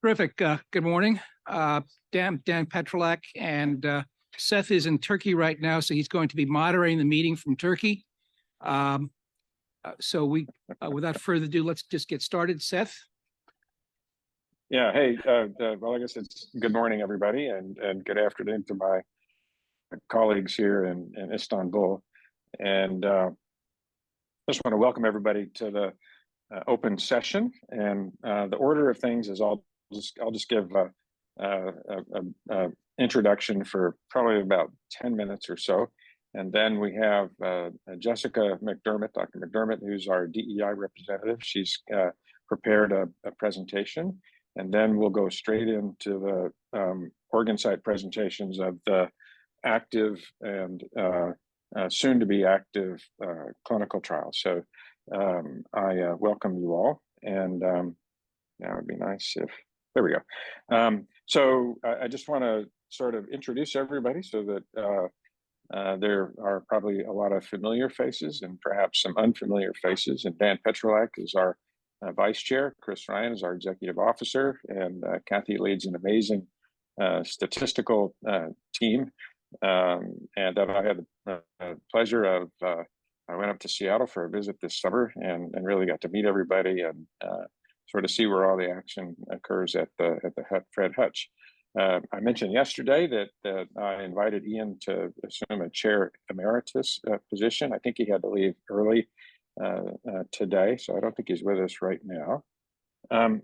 Terrific. Good morning. Dan Petrolak, and Seth is in Turkey right now, so he's going to be moderating the meeting from Turkey. Without further ado, let's just get started. Seth? Yeah, hey, well, I guess it's good morning, everybody, and good afternoon to my colleagues here in Istanbul. And just want to welcome everybody to the open session. And the order of things is I'll just give a introduction for probably about 10 minutes or so. And then we have Jessica McDermott, Dr. McDermott, who's our DEI representative. She's prepared a presentation. And then we'll go straight into the organ site presentations of the active and soon to be active clinical trials. So I welcome you all. And now it'd be nice if, there we go. So I just want to sort of introduce everybody so that there are probably a lot of familiar faces and perhaps some unfamiliar faces. And Dan Petrolak is our vice chair. Chris Ryan is our executive officer, and Kathy leads an amazing statistical team. And that I had the pleasure of, I went up to Seattle for a visit this summer and really got to meet everybody and sort of see where all the action occurs at the Fred Hutch. I mentioned yesterday that I invited Ian to assume a chair emeritus position. I think he had to leave early today, so I don't think he's with us right now. And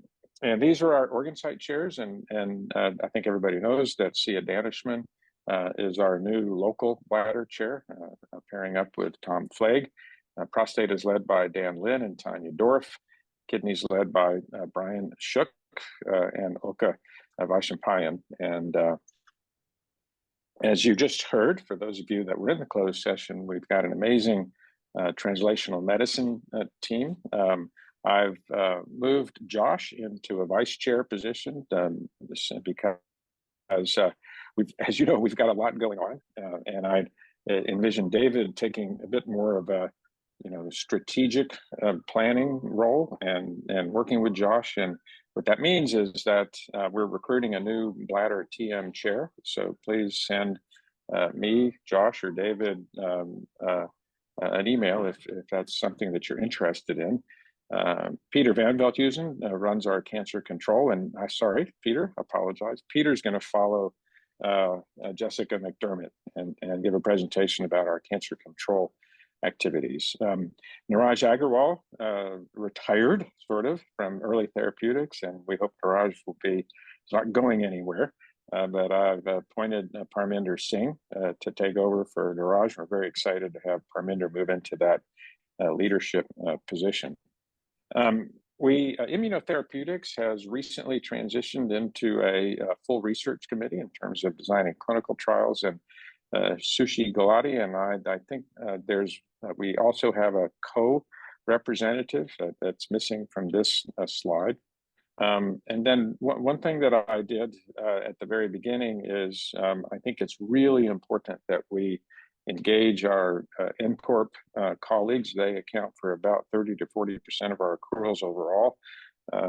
these are our organ site chairs, and I think everybody knows that Sia Danishman is our new local bladder chair, pairing up with Tom Flagg. Prostate is led by Dan Lin and Tanya Dorff. Kidneys led by Brian Shook and Oka Vaishampayan. And as you just heard, for those of you that were in the closed session, we've got an amazing translational medicine team. I've moved Josh into a vice chair position because as you know, we've got a lot going on, and I envision David taking a bit more of a strategic planning role and working with Josh. And what that means is that we're recruiting a new bladder TM chair. So please send me, Josh, or David an email if that's something that you're interested in. Peter Van Veldhuizen runs our cancer control, and sorry, Peter, apologize. Peter's going to follow Jessica McDermott and give a presentation about our cancer control activities. Niraj Agarwal retired sort of from early therapeutics, and we hope Niraj is not going anywhere. But I've appointed Parminder Singh to take over for Niraj. We're very excited to have Parminder move into that leadership position. Immunotherapeutics has recently transitioned into a full research committee in terms of designing clinical trials, and Sushi Gulati and I think we also have a co-representative that's missing from this slide. And then one thing that I did at the very beginning is I think it's really important that we engage our MCorp colleagues. They account for about 30 to 40% of our accruals overall.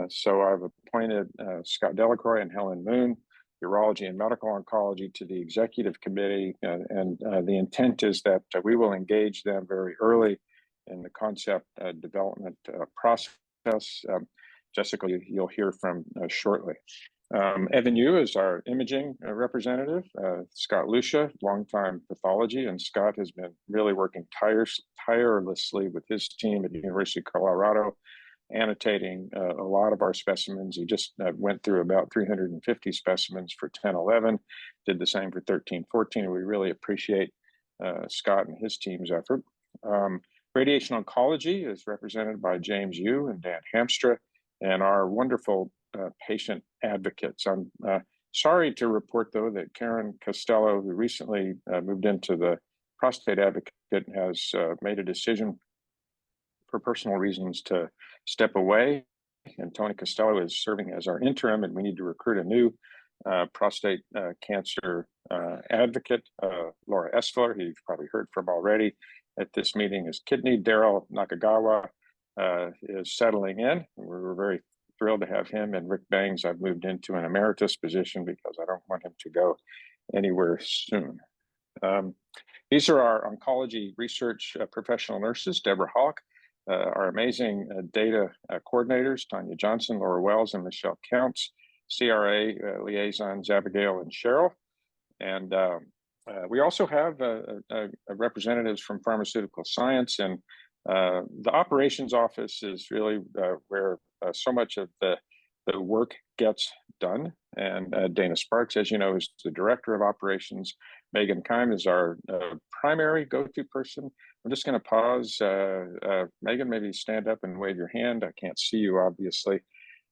So I've appointed Scott Delacroix and Helen Moon, urology and medical oncology, to the executive committee. And the intent is that we will engage them very early in the concept development process. Jessica, you'll hear from shortly. Evan Yu is our imaging representative. Scott Lucia, longtime pathology, and Scott has been really working tirelessly with his team at the University of Colorado, annotating a lot of our specimens. He just went through about 350 specimens for 10-11, did the same for 13-14. We really appreciate Scott and his team's effort. Radiation oncology is represented by James Yu and Dan Hamstra, and our wonderful patient advocates. I'm sorry to report, though, that Karen Costello, who recently moved into the prostate advocate, has made a decision for personal reasons to step away. And Tony Costello is serving as our interim, and we need to recruit a new prostate cancer advocate, Laura Esfler, who you've probably heard from already at this meeting, is kidney. Daryl Nakagawa is settling in. We're very thrilled to have him, and Rick Bangs I've moved into an emeritus position because I don't want him to go anywhere soon. These are our oncology research professional nurses, Deborah Hawk, our amazing data coordinators, Tanya Johnson, Laura Wells, and Michelle Counts, CRA liaisons, Abigail and Cheryl. And we also have representatives from pharmaceutical science, and the operations office is really where so much of the work gets done. And Dana Sparks, as you know, is the director of operations. Megan Keim is our primary go-to person. I'm just going to pause. Megan, maybe stand up and wave your hand. I can't see you, obviously.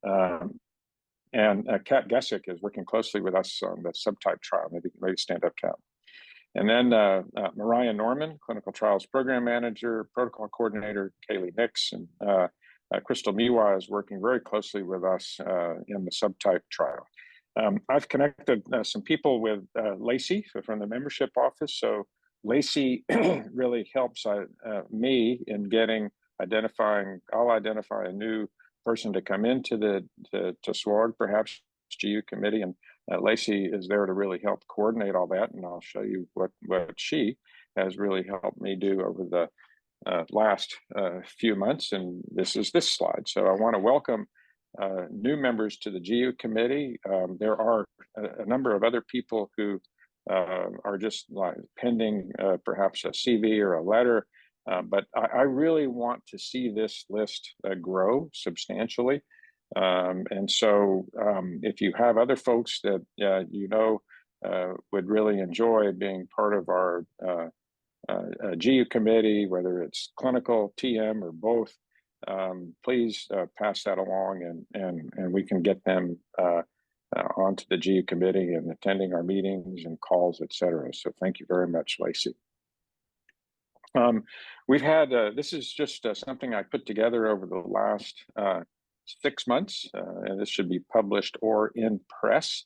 And Kat Gessick is working closely with us on the subtype trial. Maybe stand up, Kat. And then Mariah Norman, clinical trials program manager, protocol coordinator, Kaylee Nix, and Crystal Miwa is working very closely with us in the subtype trial. I've connected some people with Lacey from the membership office. So Lacey really helps me in I'll identify a new person to come into to SWOG, perhaps GU committee, and Lacey is there to really help coordinate all that, and I'll show you what she has really helped me do over the last few months, and this is this slide. So I want to welcome new members to the GU committee. There are a number of other people who are just pending perhaps a CV or a letter, but I really want to see this list grow substantially. And so if you have other folks that would really enjoy being part of our GU committee, whether it's clinical, TM, or both, please pass that along, and we can get them onto the GU committee and attending our meetings and calls, et cetera. So thank you very much, Lacey. We've had, this is just something I put together over the last 6 months, and this should be published or in press.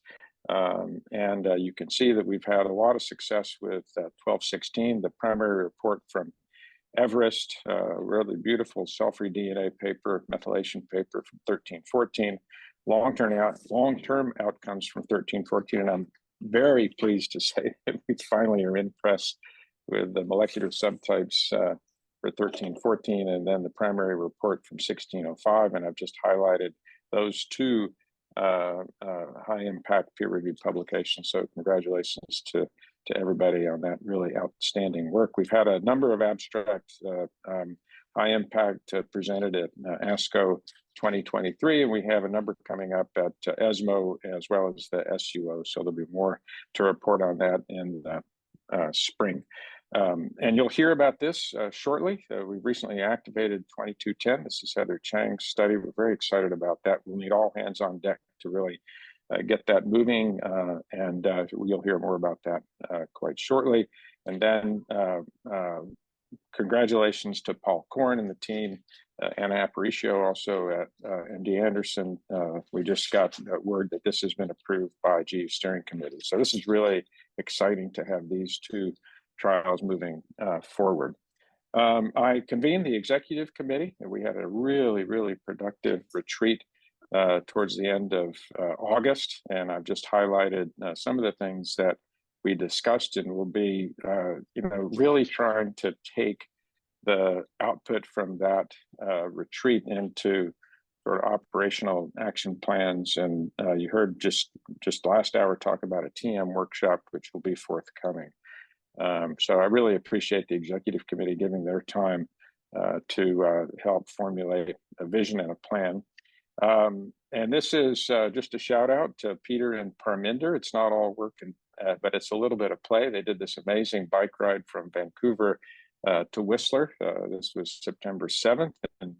And you can see that we've had a lot of success with 1216, the primary report from Everest, really beautiful cell-free DNA paper, methylation paper from 1314, long-term outcomes from 1314, and I'm very pleased to say that we finally are in press with the molecular subtypes for 1314, and then the primary report from 1605, and I've just highlighted those two high-impact peer-reviewed publications. So congratulations to everybody on that really outstanding work. We've had a number of abstracts, high impact presented at ASCO 2023, and we have a number coming up at ESMO as well as the SUO. So there'll be more to report on that in the spring. And you'll hear about this shortly. We've recently activated 2210. This is Heather Chang's study. We're very excited about that. We'll need all hands on deck to really get that moving, and you'll hear more about that quite shortly. And then congratulations to Paul Korn and the team, Anna Aparicio also at MD Anderson. We just got word that this has been approved by GU Steering Committee. So this is really exciting to have these two trials moving forward. I convened the executive committee, and we had a really, really productive retreat towards the end of August, and I've just highlighted some of the things that we discussed, and we'll be, really trying to take the output from that retreat into sort of operational action plans. And you heard just last hour talk about a TM workshop, which will be forthcoming. So I really appreciate the executive committee giving their time to help formulate a vision and a plan. And this is just a shout out to Peter and Parminder. It's not all work, but it's a little bit of play. They did this amazing bike ride from Vancouver to Whistler. This was September 7th. And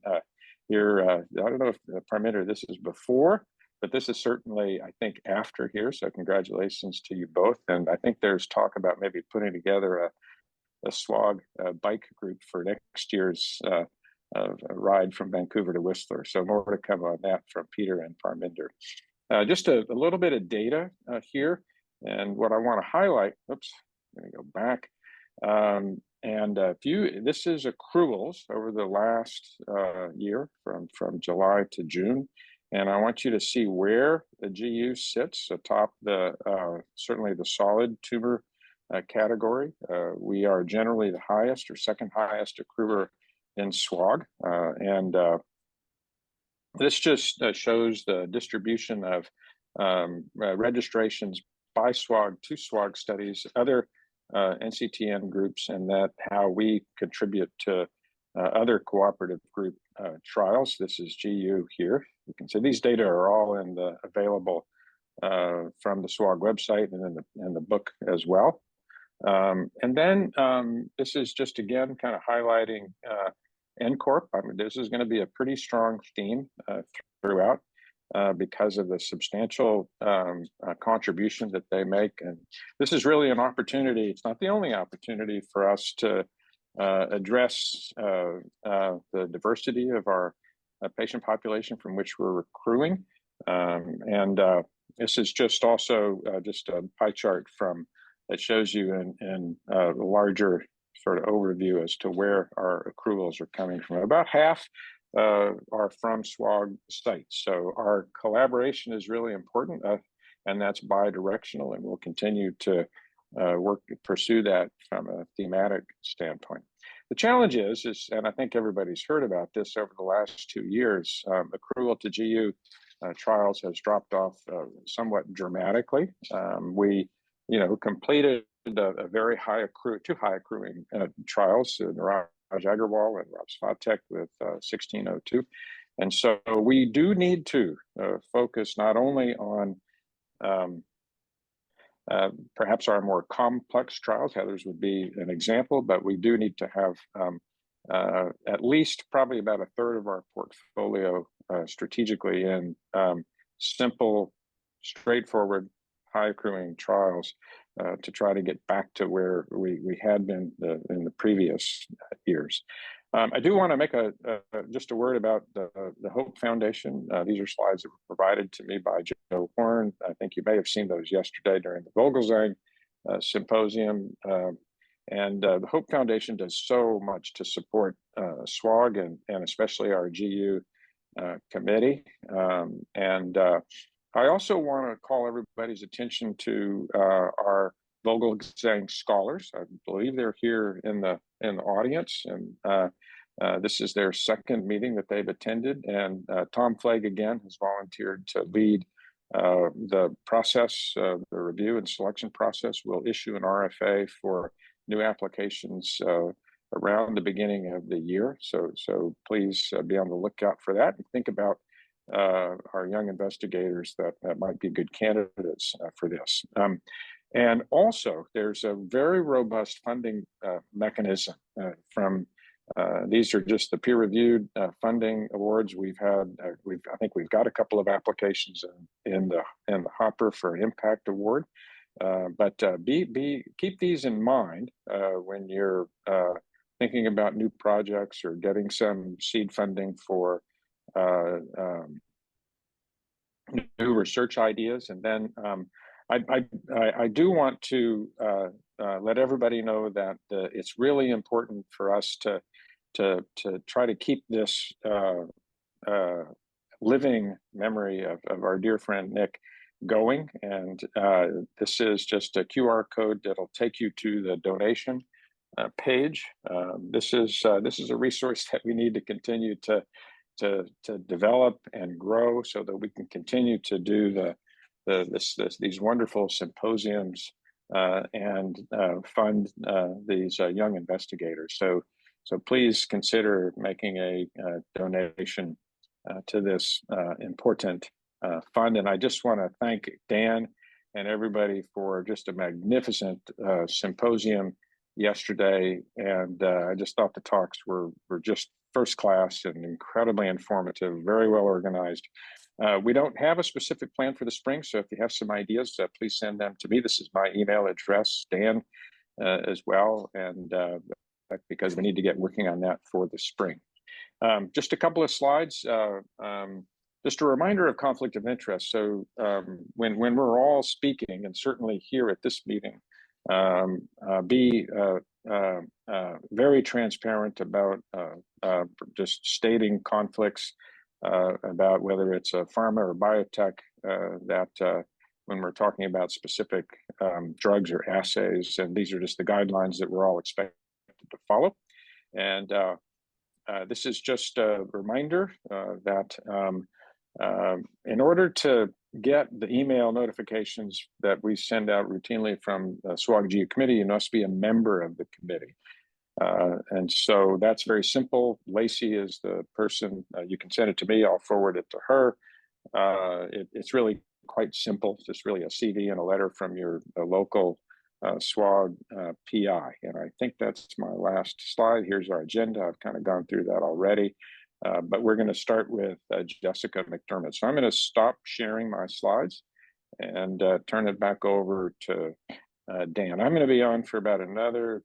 here, I don't know if Parminder, this is before, but this is certainly, I think, after here. So congratulations to you both. And I think there's talk about maybe putting together a SWOG bike group for next year's a ride from Vancouver to Whistler. So more to come on that from Peter and Parminder. Just a little bit of data here. And what I want to highlight, oops, I'm going to go back. This is accruals over the last year from July to June. And I want you to see where the GU sits atop the certainly the solid tumor category. We are generally the highest or second highest accruer in SWOG. And this just shows the distribution of registrations by SWOG to SWOG studies, other NCTN groups, and that how we contribute to other cooperative group trials. This is GU here. You can see these data are all in the available from the SWOG website and in the book as well. And then this is just again kind of highlighting NCORP. I mean, this is going to be a pretty strong theme throughout because of the substantial contribution that they make. And this is really an opportunity. It's not the only opportunity for us to address the diversity of our patient population from which we're accruing. And this is just also just a pie chart from that shows you in a larger sort of overview as to where our accruals are coming from. About half are from SWOG sites. So our collaboration is really important, and that's bi-directional, and we'll continue to pursue that from a thematic standpoint. The challenge is, and I think everybody's heard about this over the last 2 years, accrual to GU trials has dropped off somewhat dramatically. We, completed a very two high accruing trials, Niraj Agarwal and Rob Svatek with 1602. And so we do need to focus not only on perhaps our more complex trials, Heather's would be an example, but we do need to have at least probably about a third of our portfolio strategically in simple, straightforward, high accruing trials to try to get back to where we had been in the previous years. I do want to make just a word about the Hope Foundation. These are slides that were provided to me by Joe Horn. I think you may have seen those yesterday during the Vogelzang symposium. And the Hope Foundation does so much to support SWOG and especially our GU committee. I also want to call everybody's attention to our Vogelzang scholars. I believe they're here in the audience, and this is their second meeting that they've attended. And Tom Flagg again has volunteered to lead the process, the review and selection process. We'll issue an RFA for new applications around the beginning of the year. So please be on the lookout for that and think about our young investigators that might be good candidates for this. And also, there's a very robust funding mechanism from these are just the peer-reviewed funding awards we've had. I think we've got a couple of applications in the hopper for an impact award. But keep these in mind when you're thinking about new projects or getting some seed funding for new research ideas. And then I do want to let everybody know that it's really important for us to try to keep this living memory of our dear friend Nick going. And this is just a QR code that'll take you to the donation page. This is a resource that we need to continue to develop and grow so that we can continue to do these wonderful symposiums and fund these young investigators. So please consider making a donation to this important fund. And I just want to thank Dan and everybody for just a magnificent symposium yesterday. And I just thought the talks were just first class and incredibly informative, very well organized. We don't have a specific plan for the spring, so if you have some ideas, please send them to me. This is my email address, Dan, as well, and because we need to get working on that for the spring. Just a couple of slides. Just a reminder of conflict of interest. So when we're all speaking, and certainly here at this meeting, be very transparent about just stating conflicts about whether it's a pharma or biotech that when we're talking about specific drugs or assays, and these are just the guidelines that we're all expected to follow. And this is just a reminder that in order to get the email notifications that we send out routinely from the SWOG GU committee, you must be a member of the committee. And so that's very simple. Lacey is the person. You can send it to me. I'll forward it to her. It's really quite simple. It's just really a CV and a letter from your local SWOG PI. And I think that's my last slide. Here's our agenda. I've kind of gone through that already. But we're going to start with Jessica McDermott. So I'm going to stop sharing my slides and turn it back over to Dan. I'm going to be on for about another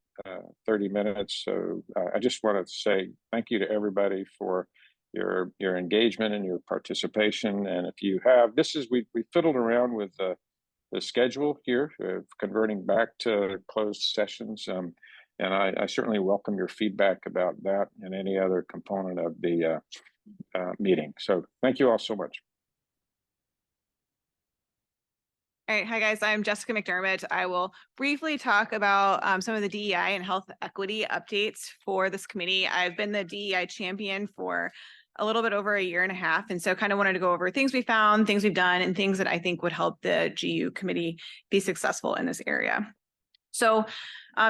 30 minutes. So I just want to say thank you to everybody for your engagement and your participation. And if you have, we fiddled around with the schedule here, converting back to closed sessions. And I certainly welcome your feedback about that and any other component of the meeting. So thank you all so much. All right. Hi, guys. I'm Jessica McDermott. I will briefly talk about some of the DEI and health equity updates for this committee. I've been the DEI champion for a little bit over a year and a half. And so kind of wanted to go over things we found, things we've done, and things that I think would help the GU committee be successful in this area. So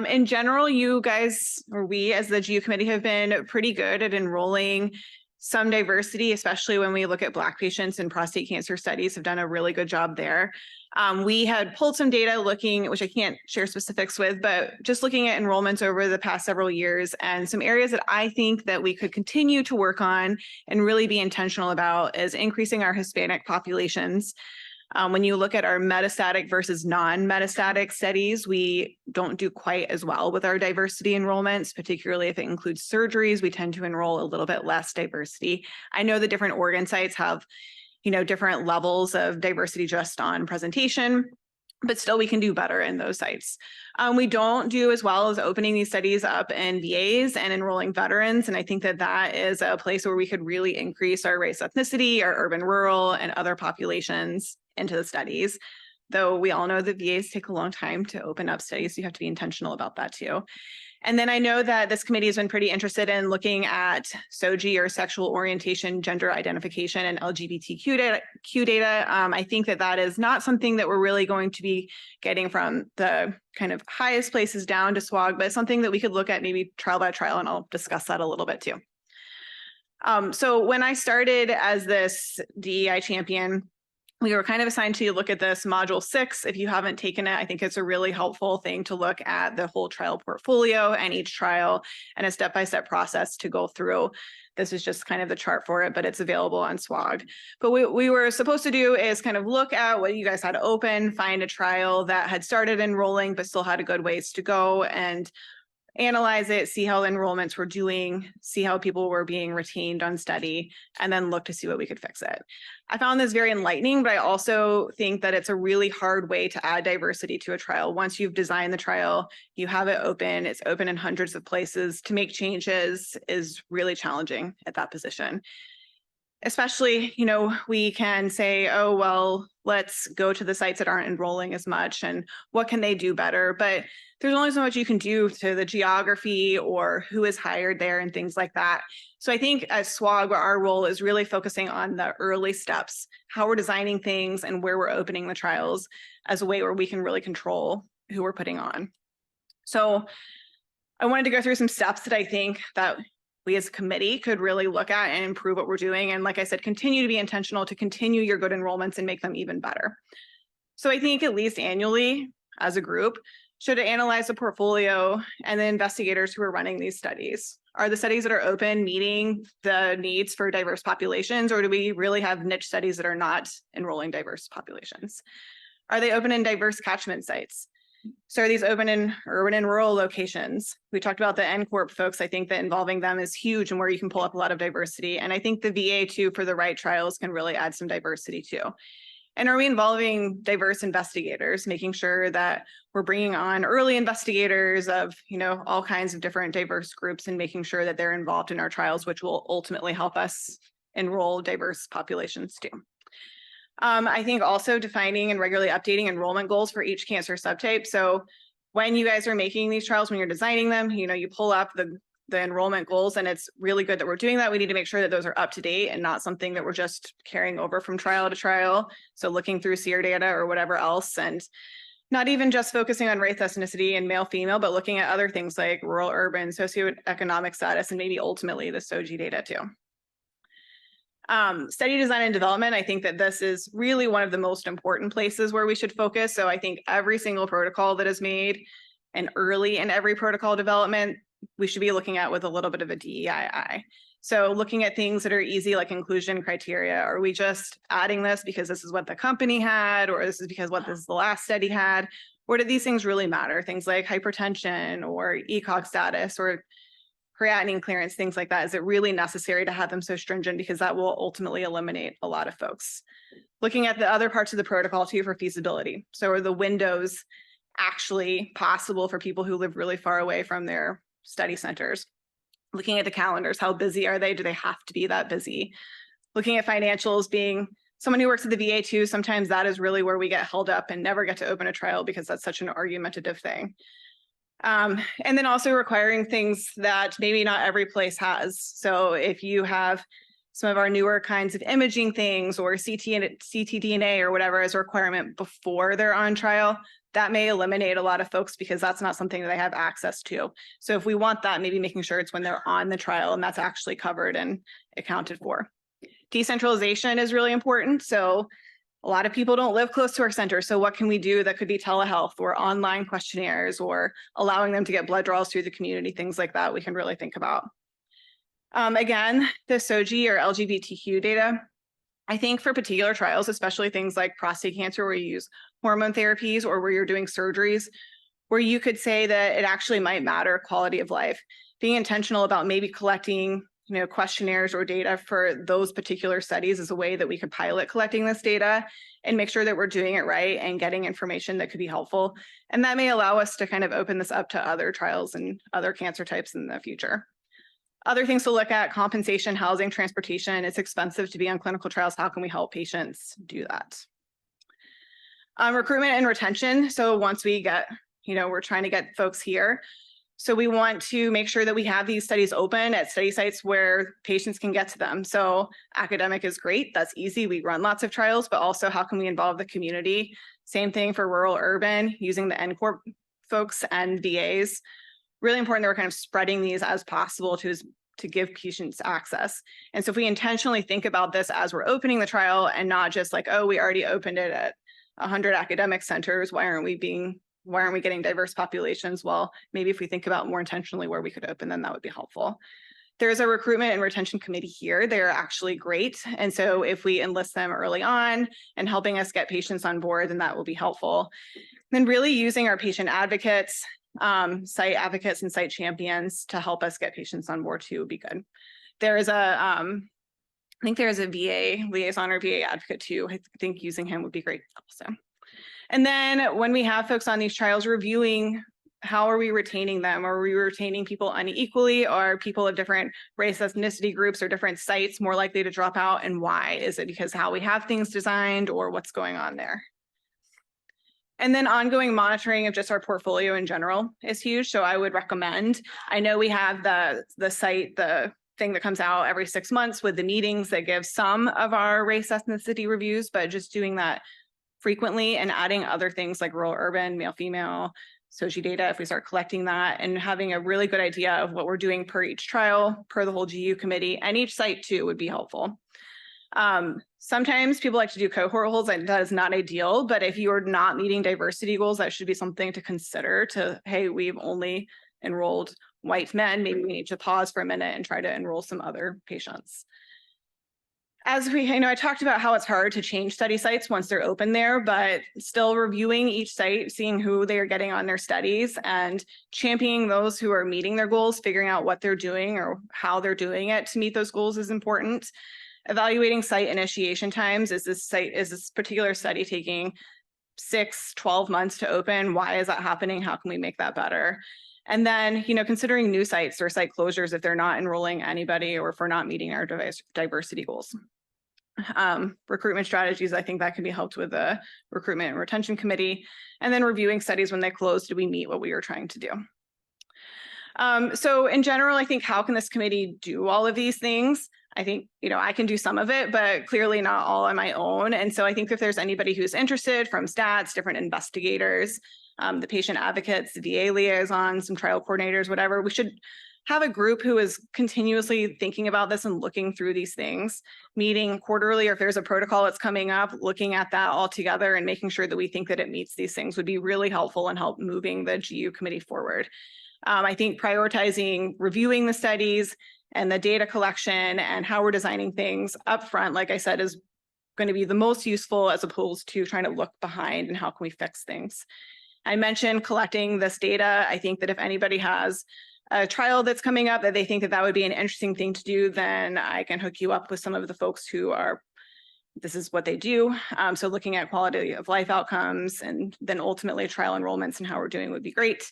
in general, you guys, or we as the GU committee, have been pretty good at enrolling some diversity, especially when we look at Black patients in prostate cancer studies, have done a really good job there. We had pulled some data looking, which I can't share specifics with, but just looking at enrollments over the past several years and some areas that I think that we could continue to work on and really be intentional about is increasing our Hispanic populations. When you look at our metastatic versus non-metastatic studies, we don't do quite as well with our diversity enrollments, particularly if it includes surgeries. We tend to enroll a little bit less diversity. I know the different organ sites have, different levels of diversity just on presentation, but still we can do better in those sites. We don't do as well as opening these studies up in VAs and enrolling veterans. And I think that that is a place where we could really increase our race, ethnicity, our urban, rural, and other populations into the studies. Though we all know that VAs take a long time to open up studies. So you have to be intentional about that too. And then I know that this committee has been pretty interested in looking at SWOG, or sexual orientation, gender identification, and LGBTQ data. I think that that is not something that we're really going to be getting from the kind of highest places down to SWOG, but something that we could look at maybe trial by trial, and I'll discuss that a little bit too. So when I started as this DEI champion, we were kind of assigned to look at this module 6. If you haven't taken it, I think it's a really helpful thing to look at the whole trial portfolio and each trial and a step-by-step process to go through. This is just kind of the chart for it, but it's available on SWOG. But what we were supposed to do is kind of look at what you guys had open, find a trial that had started enrolling, but still had a good ways to go, and analyze it, see how the enrollments were doing, see how people were being retained on study, and then look to see what we could fix it. I found this very enlightening, but I also think that it's a really hard way to add diversity to a trial. Once you've designed the trial, you have it open, it's open in hundreds of places. To make changes is really challenging at that position. Especially, we can say, oh, well, let's go to the sites that aren't enrolling as much and what can they do better? But there's only so much you can do to the geography or who is hired there and things like that. So I think as SWOG, our role is really focusing on the early steps, how we're designing things and where we're opening the trials as a way where we can really control who we're putting on. So I wanted to go through some steps that I think that we as a committee could really look at and improve what we're doing. And like I said, continue to be intentional to continue your good enrollments and make them even better. So I think at least annually as a group should analyze the portfolio and the investigators who are running these studies. Are the studies that are open meeting the needs for diverse populations, or do we really have niche studies that are not enrolling diverse populations? Are they open in diverse catchment sites? So are these open in urban and rural locations? We talked about the NCORP folks. I think that involving them is huge and where you can pull up a lot of diversity. And I think the VA too, for the right trials, can really add some diversity too. And are we involving diverse investigators, making sure that we're bringing on early investigators of, all kinds of different diverse groups and making sure that they're involved in our trials, which will ultimately help us enroll diverse populations too. I think also defining and regularly updating enrollment goals for each cancer subtype. So when you guys are making these trials, when you're designing them, you pull up the enrollment goals, and it's really good that we're doing that. We need to make sure that those are up to date and not something that we're just carrying over from trial to trial. So looking through SEER data or whatever else, and not even just focusing on race, ethnicity, and male, female, but looking at other things like rural, urban, socioeconomic status, and maybe ultimately the SWOG data too. Study design and development, I think that this is really one of the most important places where we should focus. So I think every single protocol that is made and early in every protocol development, we should be looking at with a little bit of a DEI eye. So looking at things that are easy, like inclusion criteria. Are we just adding this because this is what the company had, or this is because what this is the last study had? Or do these things really matter? Things like hypertension or ECOG status or creatinine clearance, things like that. Is it really necessary to have them so stringent? Because that will ultimately eliminate a lot of folks. Looking at the other parts of the protocol too for feasibility. So are the windows actually possible for people who live really far away from their study centers? Looking at the calendars, how busy are they? Do they have to be that busy? Looking at financials, being someone who works at the VA too, sometimes that is really where we get held up and never get to open a trial because that's such an argumentative thing. And then also requiring things that maybe not every place has. So if you have some of our newer kinds of imaging things or ctDNA or whatever as a requirement before they're on trial, that may eliminate a lot of folks because that's not something that they have access to. So if we want that, maybe making sure it's when they're on the trial and that's actually covered and accounted for. Decentralization is really important. So a lot of people don't live close to our center. So what can we do that could be telehealth or online questionnaires or allowing them to get blood draws through the community, things like that we can really think about. Again, the SWOG or LGBTQ data, I think for particular trials, especially things like prostate cancer where you use hormone therapies or where you're doing surgeries, where you could say that it actually might matter quality of life. Being intentional about maybe collecting questionnaires or data for those particular studies is a way that we could pilot collecting this data and make sure that we're doing it right and getting information that could be helpful. And that may allow us to kind of open this up to other trials and other cancer types in the future. Other things to look at: compensation, housing, transportation. It's expensive to be on clinical trials. How can we help patients do that? Recruitment and retention. So once we get, we're trying to get folks here. So we want to make sure that we have these studies open at study sites where patients can get to them. So academic is great. That's easy. We run lots of trials, but also how can we involve the community? Same thing for rural, urban, using the NCORP folks and VAs. Really important that we're kind of spreading these as possible to give patients access. And so if we intentionally think about this as we're opening the trial and not just like, oh, we already opened it at 100 academic centers, why aren't we getting diverse populations? Well, maybe if we think about more intentionally where we could open them, that would be helpful. There's a recruitment and retention committee here. They're actually great. And so if we enlist them early on and helping us get patients on board, then that will be helpful. Then really using our patient advocates, site advocates and site champions to help us get patients on board too would be good. There is I think there is a VA liaison or VA advocate too. I think using him would be great also. And then when we have folks on these trials, reviewing how are we retaining them? Are we retaining people unequally? Are people of different race, ethnicity groups or different sites more likely to drop out? And why? Is it because how we have things designed or what's going on there? And then ongoing monitoring of just our portfolio in general is huge. So I would recommend, I know we have the site, the thing that comes out every 6 months with the meetings that give some of our race ethnicity reviews, but just doing that frequently and adding other things like rural, urban, male, female, SWOG data, if we start collecting that and having a really good idea of what we're doing per each trial, per the whole GU committee, and each site too would be helpful. Sometimes people like to do cohort holds, and that is not ideal, but if you are not meeting diversity goals, that should be something to consider to, hey, we've only enrolled white men, maybe we need to pause for a minute and try to enroll some other patients. As I talked about how it's hard to change study sites once they're open there, but still reviewing each site, seeing who they are getting on their studies and championing those who are meeting their goals, figuring out what they're doing or how they're doing it to meet those goals is important. Evaluating site initiation times. Is this particular study taking 6, 12 months to open? Why is that happening? How can we make that better? And then, considering new sites or site closures if they're not enrolling anybody or if we're not meeting our diversity goals. Recruitment strategies, I think that can be helped with the recruitment and retention committee. And then reviewing studies when they close, do we meet what we were trying to do? So in general, I think how can this committee do all of these things? I think, I can do some of it, but clearly not all on my own. And so I think if there's anybody who's interested from stats, different investigators, the patient advocates, the VA liaisons, some trial coordinators, whatever, we should have a group who is continuously thinking about this and looking through these things, meeting quarterly, or if there's a protocol that's coming up, looking at that all together and making sure that we think that it meets these things would be really helpful and help moving the GU committee forward. I think prioritizing, reviewing the studies and the data collection and how we're designing things upfront, like I said, is going to be the most useful as opposed to trying to look behind and how can we fix things. I mentioned collecting this data. I think that if anybody has a trial that's coming up that they think that that would be an interesting thing to do, then I can hook you up with some of the folks who are, this is what they do. So looking at quality of life outcomes and then ultimately trial enrollments and how we're doing would be great.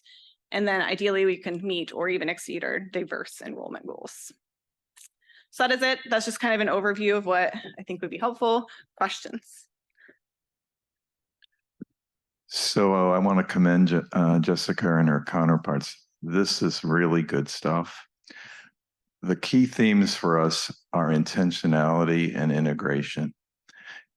And then ideally we can meet or even exceed our diverse enrollment goals. So that is it. That's just kind of an overview of what I think would be helpful. Questions? So I want to commend Jessica and her counterparts. This is really good stuff. The key themes for us are intentionality and integration.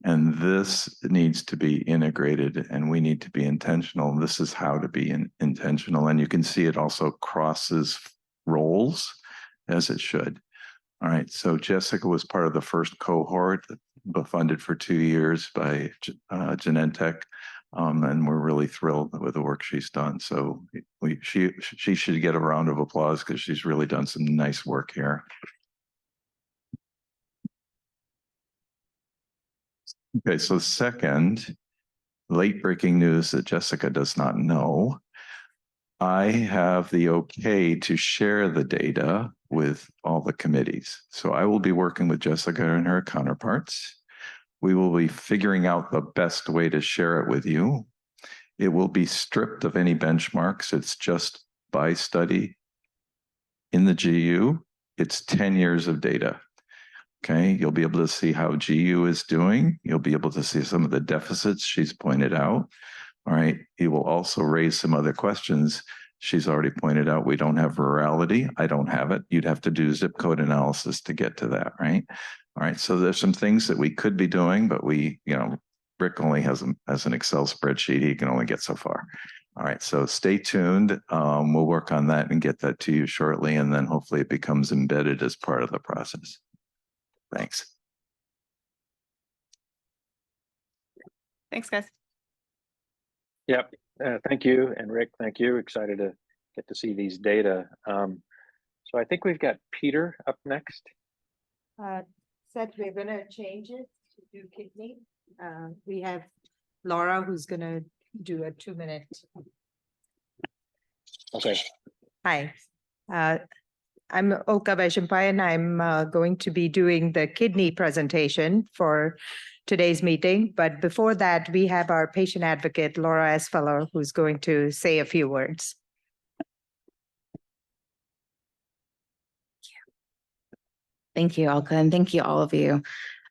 And this needs to be integrated and we need to be intentional. This is how to be intentional. And you can see it also crosses roles as it should. All right. So Jessica was part of the first cohort, funded for 2 years by Genentech. And we're really thrilled with the work she's done. So she should get a round of applause because she's really done some nice work here. Okay, so second, late breaking news that Jessica does not know. I have the okay to share the data with all the committees. So I will be working with Jessica and her counterparts. We will be figuring out the best way to share it with you. It will be stripped of any benchmarks. It's just by study in the GU. It's 10 years of data. Okay, you'll be able to see how GU is doing. You'll be able to see some of the deficits she's pointed out. All right, you will also raise some other questions. She's already pointed out we don't have virality. I don't have it. You'd have to do zip code analysis to get to that, right? All right, so there's some things that we could be doing, but Rick only has an Excel spreadsheet. He can only get so far. All right, so stay tuned. We'll work on that and get that to you shortly, and then hopefully it becomes embedded as part of the process. Thanks. Thanks, guys. Yep. Thank you. And Rick, thank you. Excited to get to see these data. So I think we've got Peter up next. Seth, we're going to change it to do kidney. We have Laura who's going to do a 2-minute. Okay. Hi. I'm Olka Vaishampai, and I'm going to be doing the kidney presentation for today's meeting. But before that, we have our patient advocate, Laura Esfeller, who's going to say a few words. Thank you, Olka, and thank you all of you.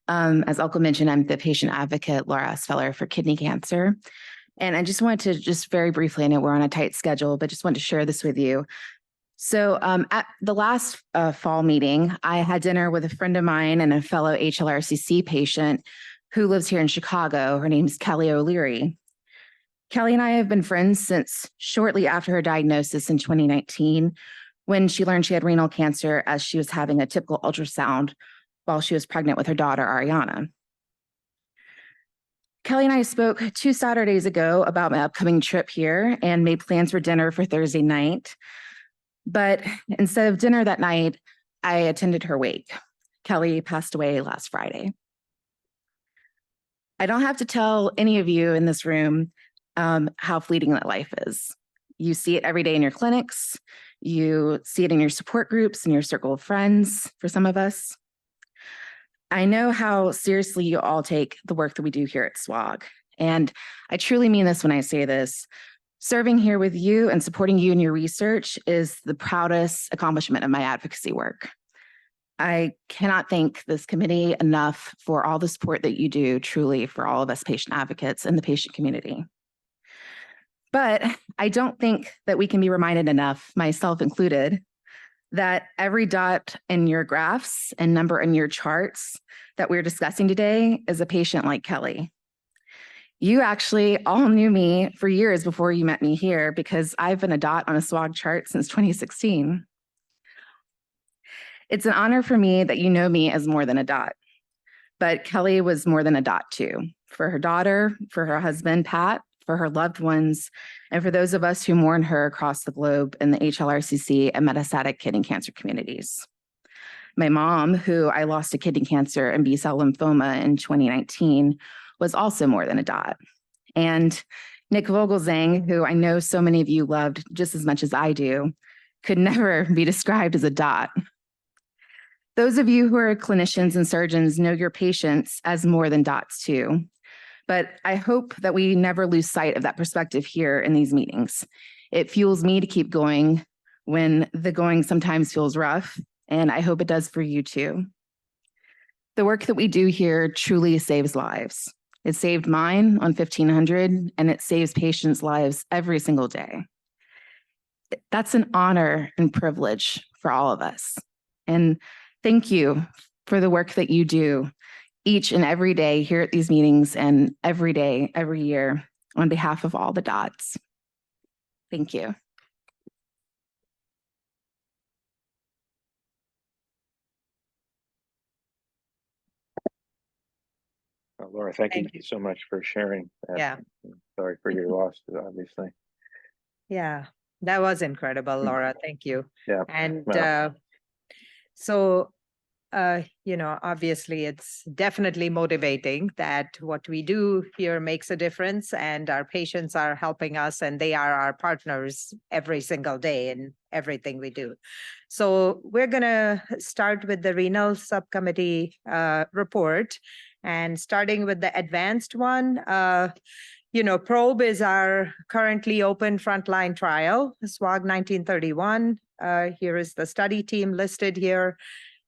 As Olka mentioned, I'm the patient advocate, Laura Esfeller, for kidney cancer. And I just wanted to very briefly, I know we're on a tight schedule, but just wanted to share this with you. So at the last fall meeting, I had dinner with a friend of mine and a fellow HLRCC patient who lives here in Chicago. Her name is Kelly O'Leary. Kelly and I have been friends since shortly after her diagnosis in 2019, when she learned she had renal cancer as she was having a typical ultrasound while she was pregnant with her daughter, Ariana. Kelly and I spoke 2 Saturdays ago about my upcoming trip here and made plans for dinner for Thursday night. But instead of dinner that night, I attended her wake. Kelly passed away last Friday. I don't have to tell any of you in this room how fleeting that life is. You see it every day in your clinics. You see it in your support groups and your circle of friends for some of us. I know how seriously you all take the work that we do here at SWOG. And I truly mean this when I say this. Serving here with you and supporting you in your research is the proudest accomplishment of my advocacy work. I cannot thank this committee enough for all the support that you do truly for all of us patient advocates and the patient community. But I don't think that we can be reminded enough, myself included, that every dot in your graphs and number in your charts that we're discussing today is a patient like Kelly. You actually all knew me for years before you met me here because I've been a dot on a SWOG chart since 2016. It's an honor for me that you know me as more than a dot, but Kelly was more than a dot too, for her daughter, for her husband, Pat, for her loved ones, and for those of us who mourn her across the globe in the HLRCC and metastatic kidney cancer communities. My mom, who I lost to kidney cancer and B-cell lymphoma in 2019, was also more than a dot. And Nick Vogelzang, who I know so many of you loved just as much as I do, could never be described as a dot. Those of you who are clinicians and surgeons know your patients as more than dots too. But I hope that we never lose sight of that perspective here in these meetings. It fuels me to keep going when the going sometimes feels rough, and I hope it does for you too. The work that we do here truly saves lives. It saved mine on 1500, and it saves patients' lives every single day. That's an honor and privilege for all of us. And thank you for the work that you do each and every day here at these meetings and every day, every year on behalf of all the dots. Thank you. Laura, thank you so much for sharing that. Yeah. Sorry for your loss, obviously. Yeah, that was incredible, Laura. Thank you. Yeah. And Well. obviously it's definitely motivating that what we do here makes a difference and our patients are helping us and they are our partners every single day in everything we do. So we're going to start with the renal subcommittee report, and starting with the advanced one. PROBE is our currently open frontline trial, SWOG 1931. Here is the study team listed here.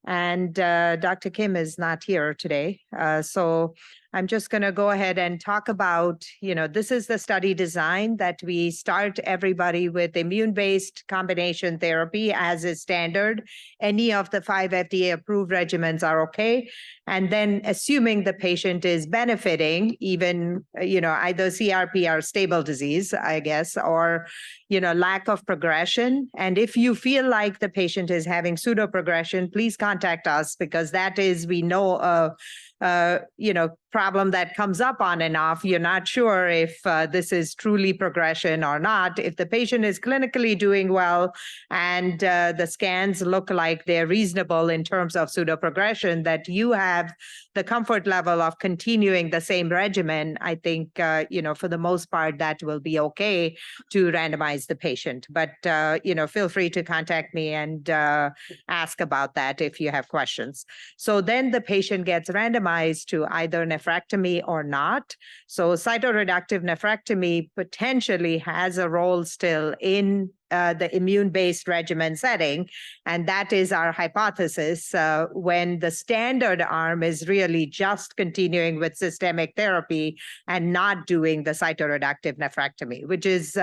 And Dr. Kim is not here today. So I'm just going to go ahead and talk about, this is the study design that we start everybody with immune-based combination therapy as is standard. Any of the 5 FDA approved regimens are okay. And then assuming the patient is benefiting, even, either CRP or stable disease, I guess, or, lack of progression. And if you feel like the patient is having pseudoprogression, please contact us because that is, we know, problem that comes up on and off. You're not sure if this is truly progression or not. If the patient is clinically doing well and the scans look like they're reasonable in terms of pseudoprogression, that you have the comfort level of continuing the same regimen, I think, for the most part, that will be okay to randomize the patient. But, feel free to contact me and ask about that if you have questions. So then the patient gets randomized to either nephrectomy or not. So cytoreductive nephrectomy potentially has a role still in the immune-based regimen setting. And that is our hypothesis when the standard arm is really just continuing with systemic therapy and not doing the cytoreductive nephrectomy, which is,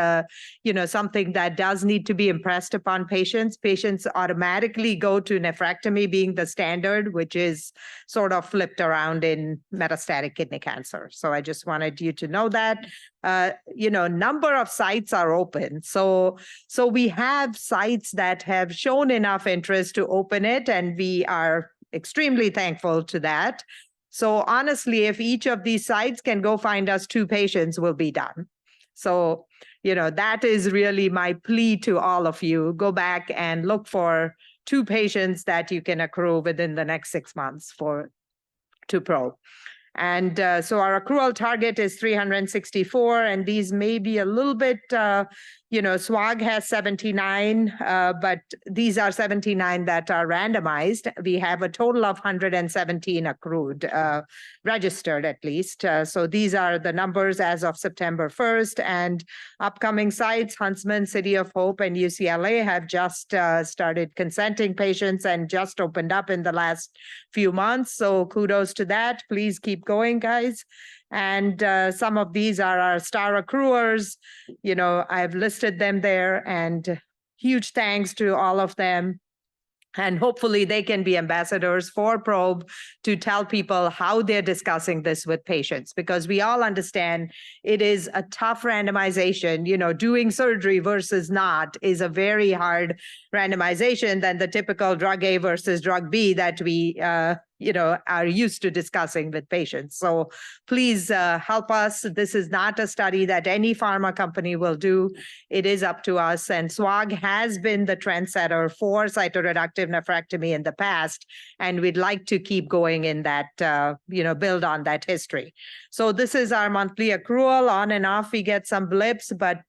something that does need to be impressed upon patients. Patients automatically go to nephrectomy being the standard, which is sort of flipped around in metastatic kidney cancer. So I just wanted you to know that. Number of sites are open. So we have sites that have shown enough interest to open it, and we are extremely thankful to that. So honestly, if each of these sites can go find us 2 patients, we'll be done. So, that is really my plea to all of you. Go back and look for 2 patients that you can accrue within the next 6 months to PROBE. And so our accrual target is 364, and these may be a little bit SWOG has 79, but these are 79 that are randomized. We have a total of 117 accrued, registered at least. So these are the numbers as of September 1st. And upcoming sites, Huntsman, City of Hope, and UCLA have just started consenting patients and just opened up in the last few months. So kudos to that. Please keep going, guys. And some of these are our star accruers. I've listed them there, and huge thanks to all of them. And hopefully they can be ambassadors for Probe to tell people how they're discussing this with patients, because we all understand it is a tough randomization. Doing surgery versus not is a very hard randomization than the typical drug A versus drug B that we are used to discussing with patients. So please help us. This is not a study that any pharma company will do. It is up to us. And SWOG has been the trendsetter for cytoreductive nephrectomy in the past. And we'd like to keep going in that, build on that history. So this is our monthly accrual. On and off, we get some blips, but,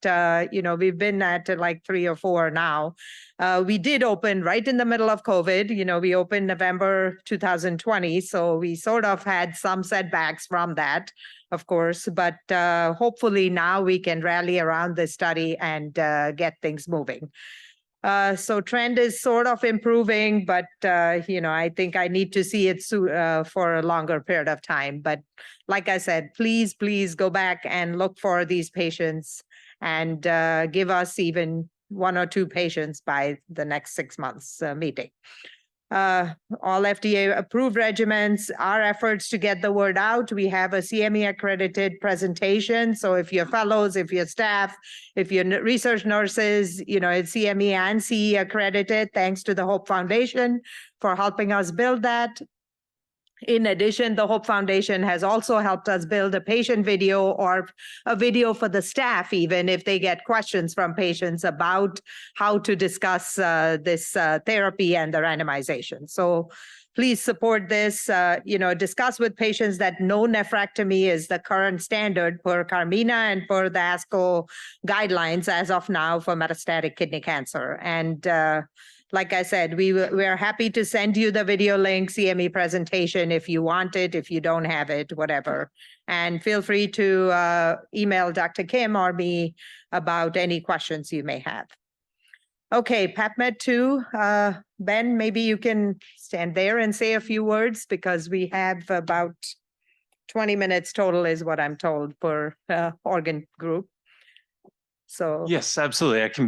we've been at like 3 or 4 now. We did open right in the middle of COVID. We opened November 2020. So we sort of had some setbacks from that, of course. But hopefully now we can rally around this study and get things moving. So trend is sort of improving, but, I think I need to see it for a longer period of time. But like I said, please go back and look for these patients and give us even 1 or 2 patients by the next 6 months meeting. All FDA approved regimens, our efforts to get the word out. We have a CME accredited presentation. So if you're fellows, if you're staff, if you're research nurses, it's CME and CE accredited, thanks to the Hope Foundation for helping us build that. In addition, the Hope Foundation has also helped us build a patient video or a video for the staff, even if they get questions from patients about how to discuss this therapy and the randomization. So please support this, discuss with patients that no nephrectomy is the current standard per Carmina and per the ASCO guidelines as of now for metastatic kidney cancer. And like I said, we're happy to send you the video link, CME presentation if you want it, if you don't have it, whatever. And feel free to email Dr. Kim or me about any questions you may have. Okay, PAPMED 2, Ben, maybe you can stand there and say a few words, because we have about 20 minutes total is what I'm told per organ group. So yes, absolutely. I can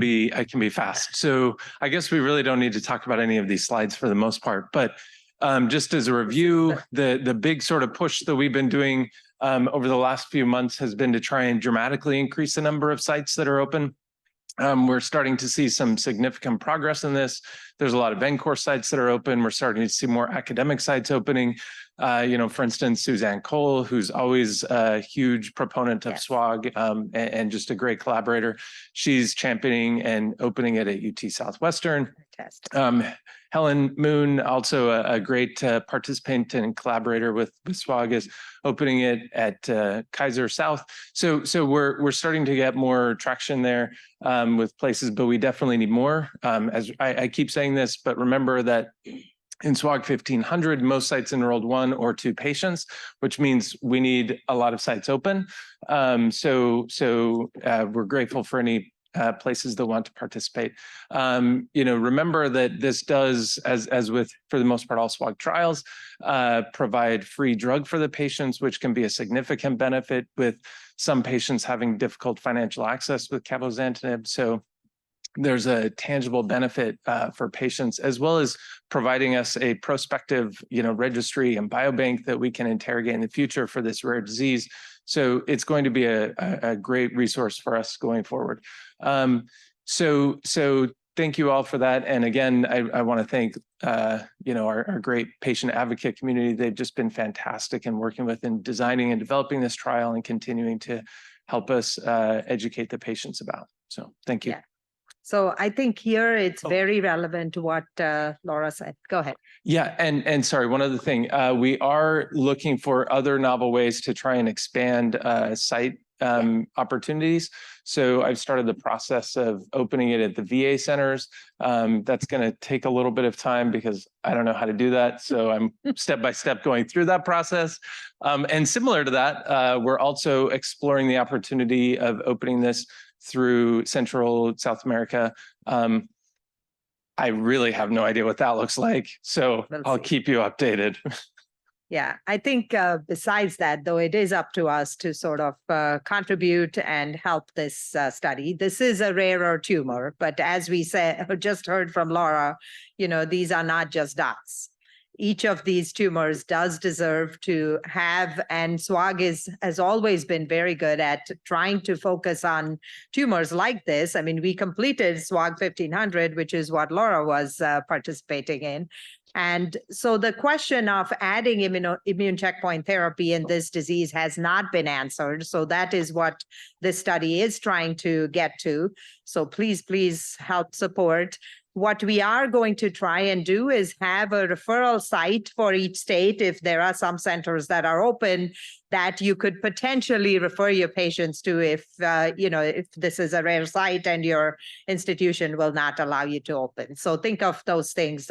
be fast. So I guess we really don't need to talk about any of these slides for the most part, but just as a review, the big sort of push that we've been doing over the last few months has been to try and dramatically increase the number of sites that are open. We're starting to see some significant progress in this. There's a lot of NCORE sites that are open. We're starting to see more academic sites opening. For instance, Suzanne Cole, who's always a huge proponent of SWOG and just a great collaborator. She's championing and opening it at UT Southwestern. Helen Moon, also a great participant and collaborator with SWOG, is opening it at Kaiser South. So we're starting to get more traction there with places, but we definitely need more. As I keep saying this, but remember that in SWOG 1500, most sites enrolled 1 or 2 patients, which means we need a lot of sites open. So we're grateful for any places that want to participate. Remember that this does, as with, for the most part, all SWOG trials, provide free drug for the patients, which can be a significant benefit with some patients having difficult financial access with cabozantinib. So there's a tangible benefit for patients, as well as providing us a prospective, registry and biobank that we can interrogate in the future for this rare disease. So it's going to be a great resource for us going forward. So thank you all for that. And again, I want to thank our great patient advocate community. They've just been fantastic in working with and designing and developing this trial and continuing to help us educate the patients about. So thank you. Yeah. So I think here it's very relevant to what Laura said. Go ahead. Yeah, and sorry, one other thing. We are looking for other novel ways to try and expand site opportunities. So I've started the process of opening it at the VA centers. That's going to take a little bit of time because I don't know how to do that. So I'm step by step going through that process. And similar to that, we're also exploring the opportunity of opening this through Central South America. I really have no idea what that looks like. So I'll keep you updated. Yeah, I think besides that, though, it is up to us to sort of contribute and help this study. This is a rarer tumor, but as we said, just heard from Laura, these are not just dots. Each of these tumors does deserve to have, and SWOG has always been very good at trying to focus on tumors like this. I mean, we completed SWOG 1500, which is what Laura was participating in. And so the question of adding immune checkpoint therapy in this disease has not been answered. So that is what this study is trying to get to. So please help support. What we are going to try and do is have a referral site for each state. If there are some centers that are open, that you could potentially refer your patients to if this is a rare site and your institution will not allow you to open. So think of those things,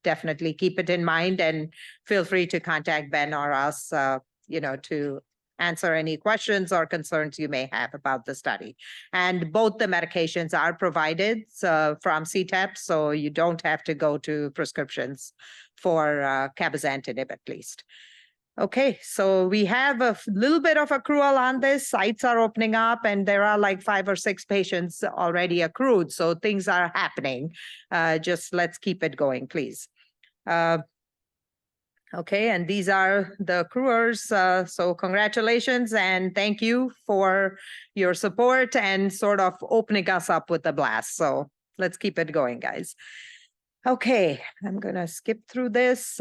definitely keep it in mind, and feel free to contact Ben or us, to answer any questions or concerns you may have about the study. And both the medications are provided from CTEP, so you don't have to go to prescriptions for cabozantinib at least. Okay, so we have a little bit of accrual on this. Sites are opening up and there are like 5 or 6 patients already accrued. So things are happening. Just let's keep it going, please. Okay, and these are the accruers. So congratulations and thank you for your support and sort of opening us up with a blast. So let's keep it going, guys. Okay, I'm going to skip through this.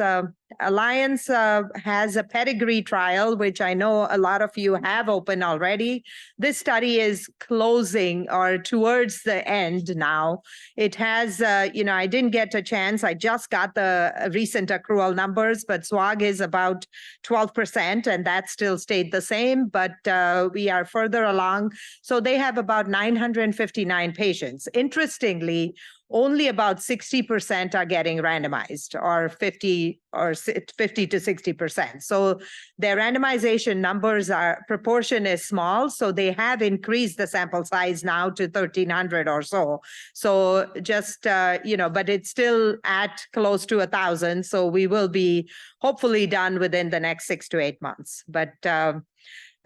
Alliance has a pedigree trial, which I know a lot of you have open already. This study is closing or towards the end now. It has, I didn't get a chance. I just got the recent accrual numbers, but SWOG is about 12%, and that still stayed the same, but we are further along. So they have about 959 patients. Interestingly, only about 60% are getting randomized, or 50 to 60%. So their randomization numbers proportion is small. So they have increased the sample size now to 1,300 or so. So just, but it's still at close to 1,000. So we will be hopefully done within the next 6 to 8 months. But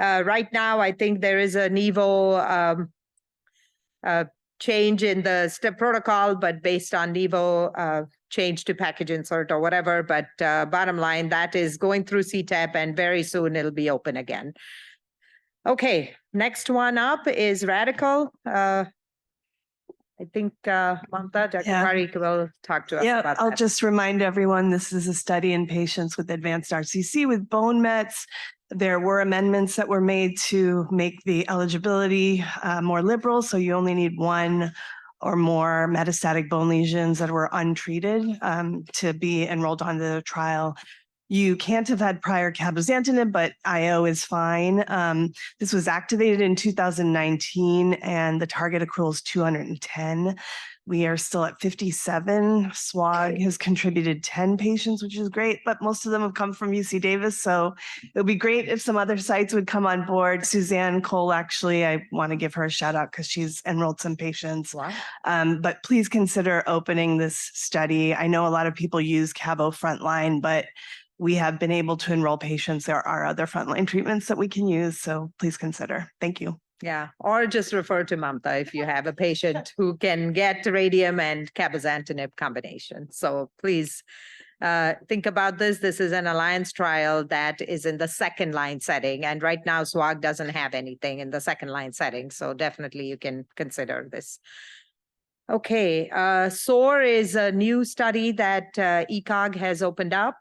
right now, I think there is a NIVO change in the step protocol, but based on NIVO change to package insert or whatever. But bottom line, that is going through CTEP and very soon it'll be open again. Okay, next one up is Radical. I think Mamta, Dr. Parikh will talk to us about that. I'll just remind everyone, this is a study in patients with advanced RCC with bone mets. There were amendments that were made to make the eligibility more liberal. So you only need 1 or more metastatic bone lesions that were untreated to be enrolled on the trial. You can't have had prior cabozantinib, but IO is fine. This was activated in 2019 and the target accrual is 210. We are still at 57. SWOG has contributed 10 patients, which is great, but most of them have come from UC Davis. So it would be great if some other sites would come on board. Suzanne Cole, actually, I want to give her a shout out because she's enrolled some patients. Wow. But please consider opening this study. I know a lot of people use Cabo Frontline, but we have been able to enroll patients. There are other frontline treatments that we can use. So please consider. Thank you. Yeah, or just refer to Mamta if you have a patient who can get radium and cabozantinib combination. So please think about this. This is an alliance trial that is in the second line setting. And right now, SWOG doesn't have anything in the second line setting. So definitely you can consider this. Okay, SOAR is a new study that ECOG has opened up.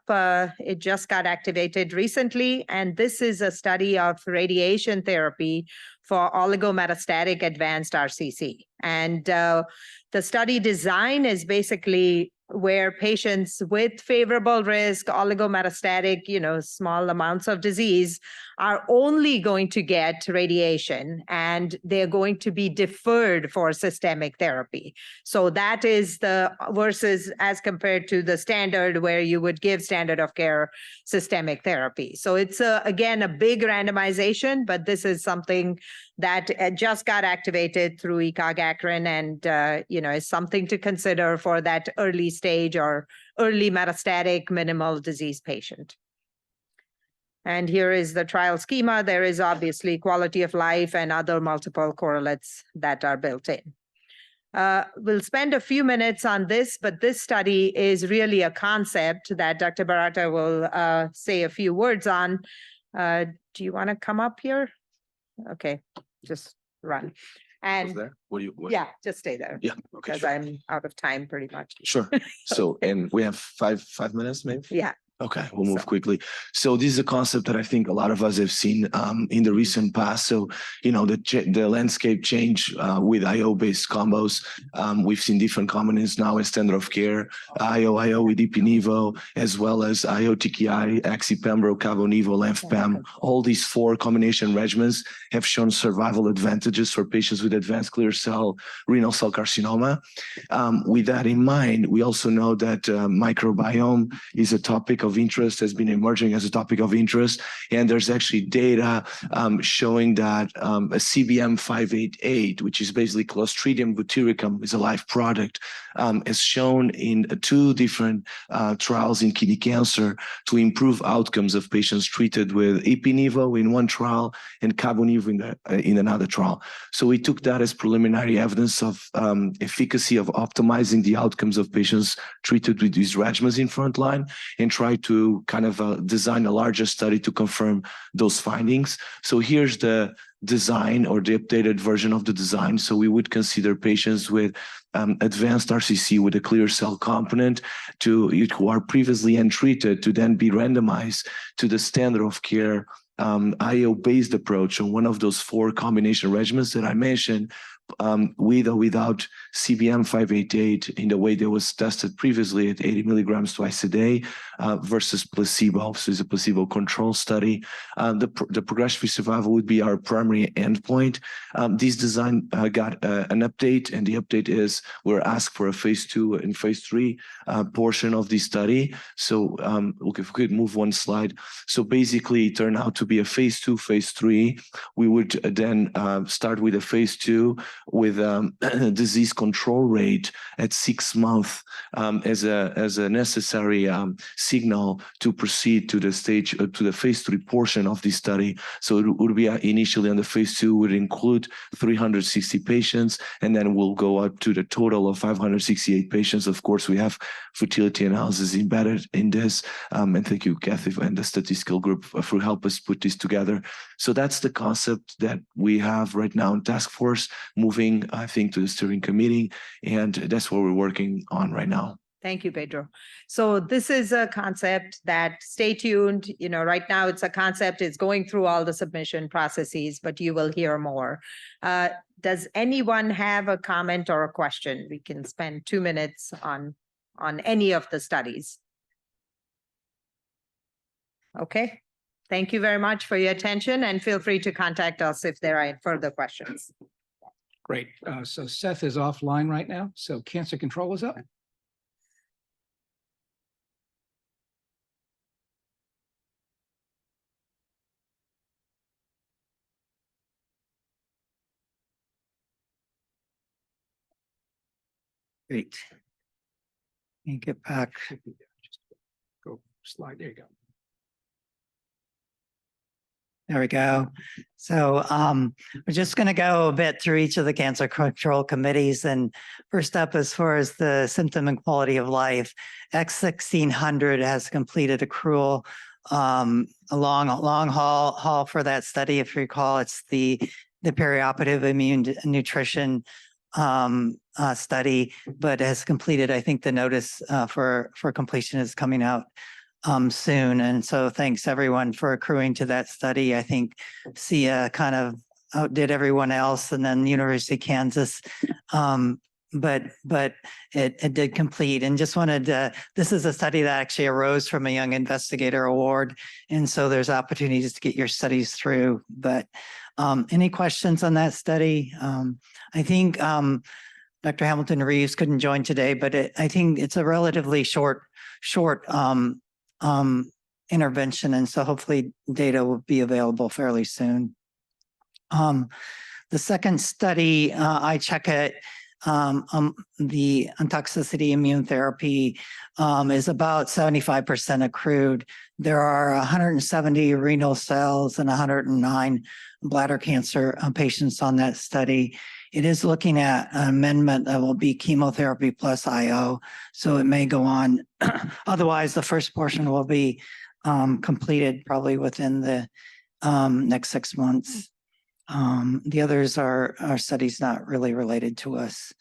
It just got activated recently, and this is a study of radiation therapy for oligometastatic advanced RCC. And the study design is basically where patients with favorable risk, oligometastatic, small amounts of disease are only going to get radiation, and they're going to be deferred for systemic therapy. So that is the versus as compared to the standard where you would give standard of care systemic therapy. So it's again a big randomization, but this is something that just got activated through ECOG-ACRIN and is something to consider for that early stage or early metastatic minimal disease patient. And here is the trial schema. There is obviously quality of life and other multiple correlates that are built in. We'll spend a few minutes on this, but this study is really a concept that Dr. Barata will say a few words on. Do you want to come up here? Okay, just run. And there? yeah, just stay there. Yeah. Okay. Because Sure. I'm out of time pretty much. Sure. So, and we have five minutes, maybe. Yeah. Okay, we'll move So- quickly. So this is a concept that I think a lot of us have seen in the recent past. So, the landscape change with IO-based combos. We've seen different combinations now as standard of care, IO with Ipi-Nivo, as well as IO-TKI, Axi-Pembro, Cabo-Nivo, Lenf-Pem. All these 4 combination regimens have shown survival advantages for patients with advanced clear cell renal cell carcinoma. With that in mind, we also know that microbiome is a topic of interest, has been emerging as a topic of interest. And there's actually data showing that a CBM-588, which is basically Clostridium butyricum, is a live product, is shown in 2 different trials in kidney cancer to improve outcomes of patients treated with Ipi-Nivo in one trial and Cabo-Nivo in another trial. So we took that as preliminary evidence of efficacy of optimizing the outcomes of patients treated with these regimens in frontline and try to kind of design a larger study to confirm those findings. So here's the design or the updated version of the design. So we would consider patients with advanced RCC with a clear cell component who are previously untreated to then be randomized to the standard of care IO-based approach on one of those 4 combination regimens that I mentioned, with or without CBM-588 in the way that was tested previously at 80 milligrams twice a day versus placebo. So it's a placebo control study. The progression-free survival would be our primary endpoint. This design got an update, and the update is we're asked for a phase 2 and phase 3 portion of the study. So look, if we could move one slide. So basically it turned out to be a phase 2, phase 3. We would then start with a phase 2 with disease control rate at 6 months as a necessary signal to proceed to the stage to the phase 3 portion of the study. So it would be initially on the phase 2 would include 360 patients, and then we'll go up to the total of 568 patients. Of course, we have fertility analysis embedded in this, and thank you, Kathy, and the statistical group for help us put this together. So that's the concept that we have right now in task force, moving, I think, to the steering committee, and that's what we're working on right now. Thank you, Pedro. So this is a concept that, stay tuned. Right now it's a concept, it's going through all the submission processes, but you will hear more. Does anyone have a comment or a question? We can spend 2 minutes on any of the studies. Okay. Thank you very much for your attention, and feel free to contact us if there are further questions. Great. So Seth is offline right now. So cancer control is up. Great. And get back. Just go slide. There you go. There we go. So we're just going to go a bit through each of the cancer control committees. And first up, as far as the symptom and quality of life, X1600 has completed accrual. A long haul for that study. If you recall, it's the perioperative immune nutrition study, but has completed. I think the notice for completion is coming out soon. And so thanks everyone for accruing to that study. I think see a kind of outdid everyone else, and then University of Kansas. But it did complete, and just wanted to, this is a study that actually arose from a Young Investigator Award. And so there's opportunities to get your studies through. But any questions on that study? I think Dr. Hamilton Reeves couldn't join today, but I think it's a relatively short intervention. And so hopefully data will be available fairly soon. The second study, I check it. The toxicity immune therapy is about 75% accrued. There are 170 renal cells and 109 bladder cancer patients on that study. It is looking at an amendment that will be chemotherapy plus IO, so it may go on. Otherwise, the first portion will be completed probably within the next 6 months. The others are studies not really related to us.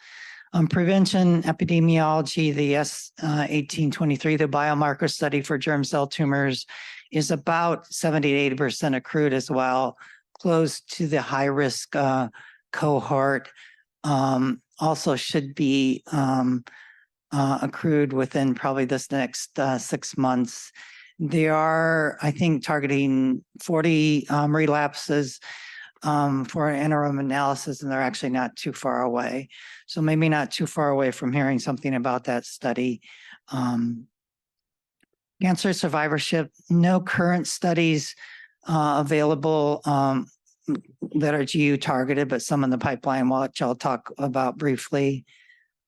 Prevention epidemiology, the S1823, the biomarker study for germ cell tumors, is about 70 to 80% accrued as well, close to the high risk cohort. Also should be accrued within probably this next 6 months. They are, I think, targeting 40 relapses for an interim analysis, and they're actually not too far away. So maybe not too far away from hearing something about that study. Cancer survivorship, no current studies available that are GU targeted, but some in the pipeline, which I'll talk about briefly.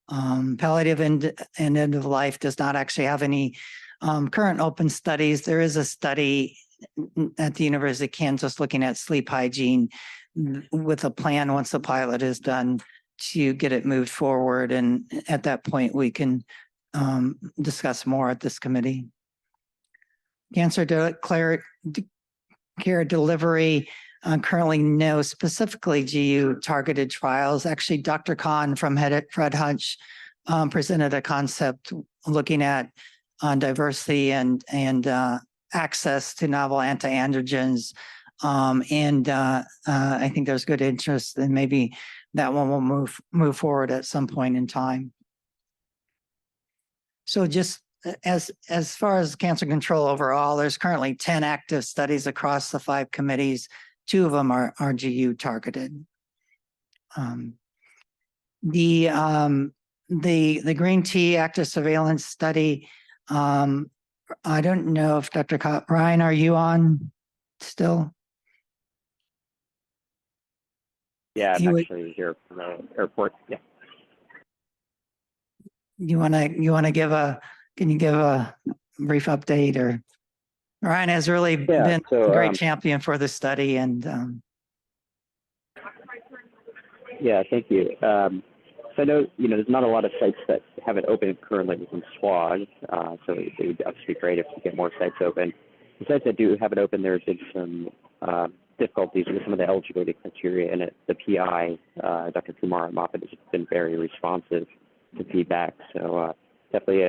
Palliative and end of life does not actually have any current open studies. There is a study at the University of Kansas looking at sleep hygiene with a plan once the pilot is done to get it moved forward. And at that point, we can discuss more at this committee. Cancer care delivery, currently no specifically GU targeted trials. Actually, Dr. Kahn from Fred Hutch presented a concept looking at diversity and access to novel anti-androgens. I think there's good interest, and maybe that one will move forward at some point in time. So just as far as cancer control overall, there's currently 10 active studies across the 5 committees. 2 of them are GU targeted. The green tea active surveillance study, I don't know if Dr. Ryan, are you on still? Yeah, I'm actually here from the airport. Yeah. You wanna give a brief update? Or Ryan has really been a great champion for the study, and yeah, thank you. So I know, there's not a lot of sites that haven't opened currently within SWOG, so it would obviously be great if we get more sites open. The sites that do have it open, there have been some difficulties with some of the eligibility criteria, and the PI, Dr. Kumar at Moffitt, has been very responsive to feedback. So definitely,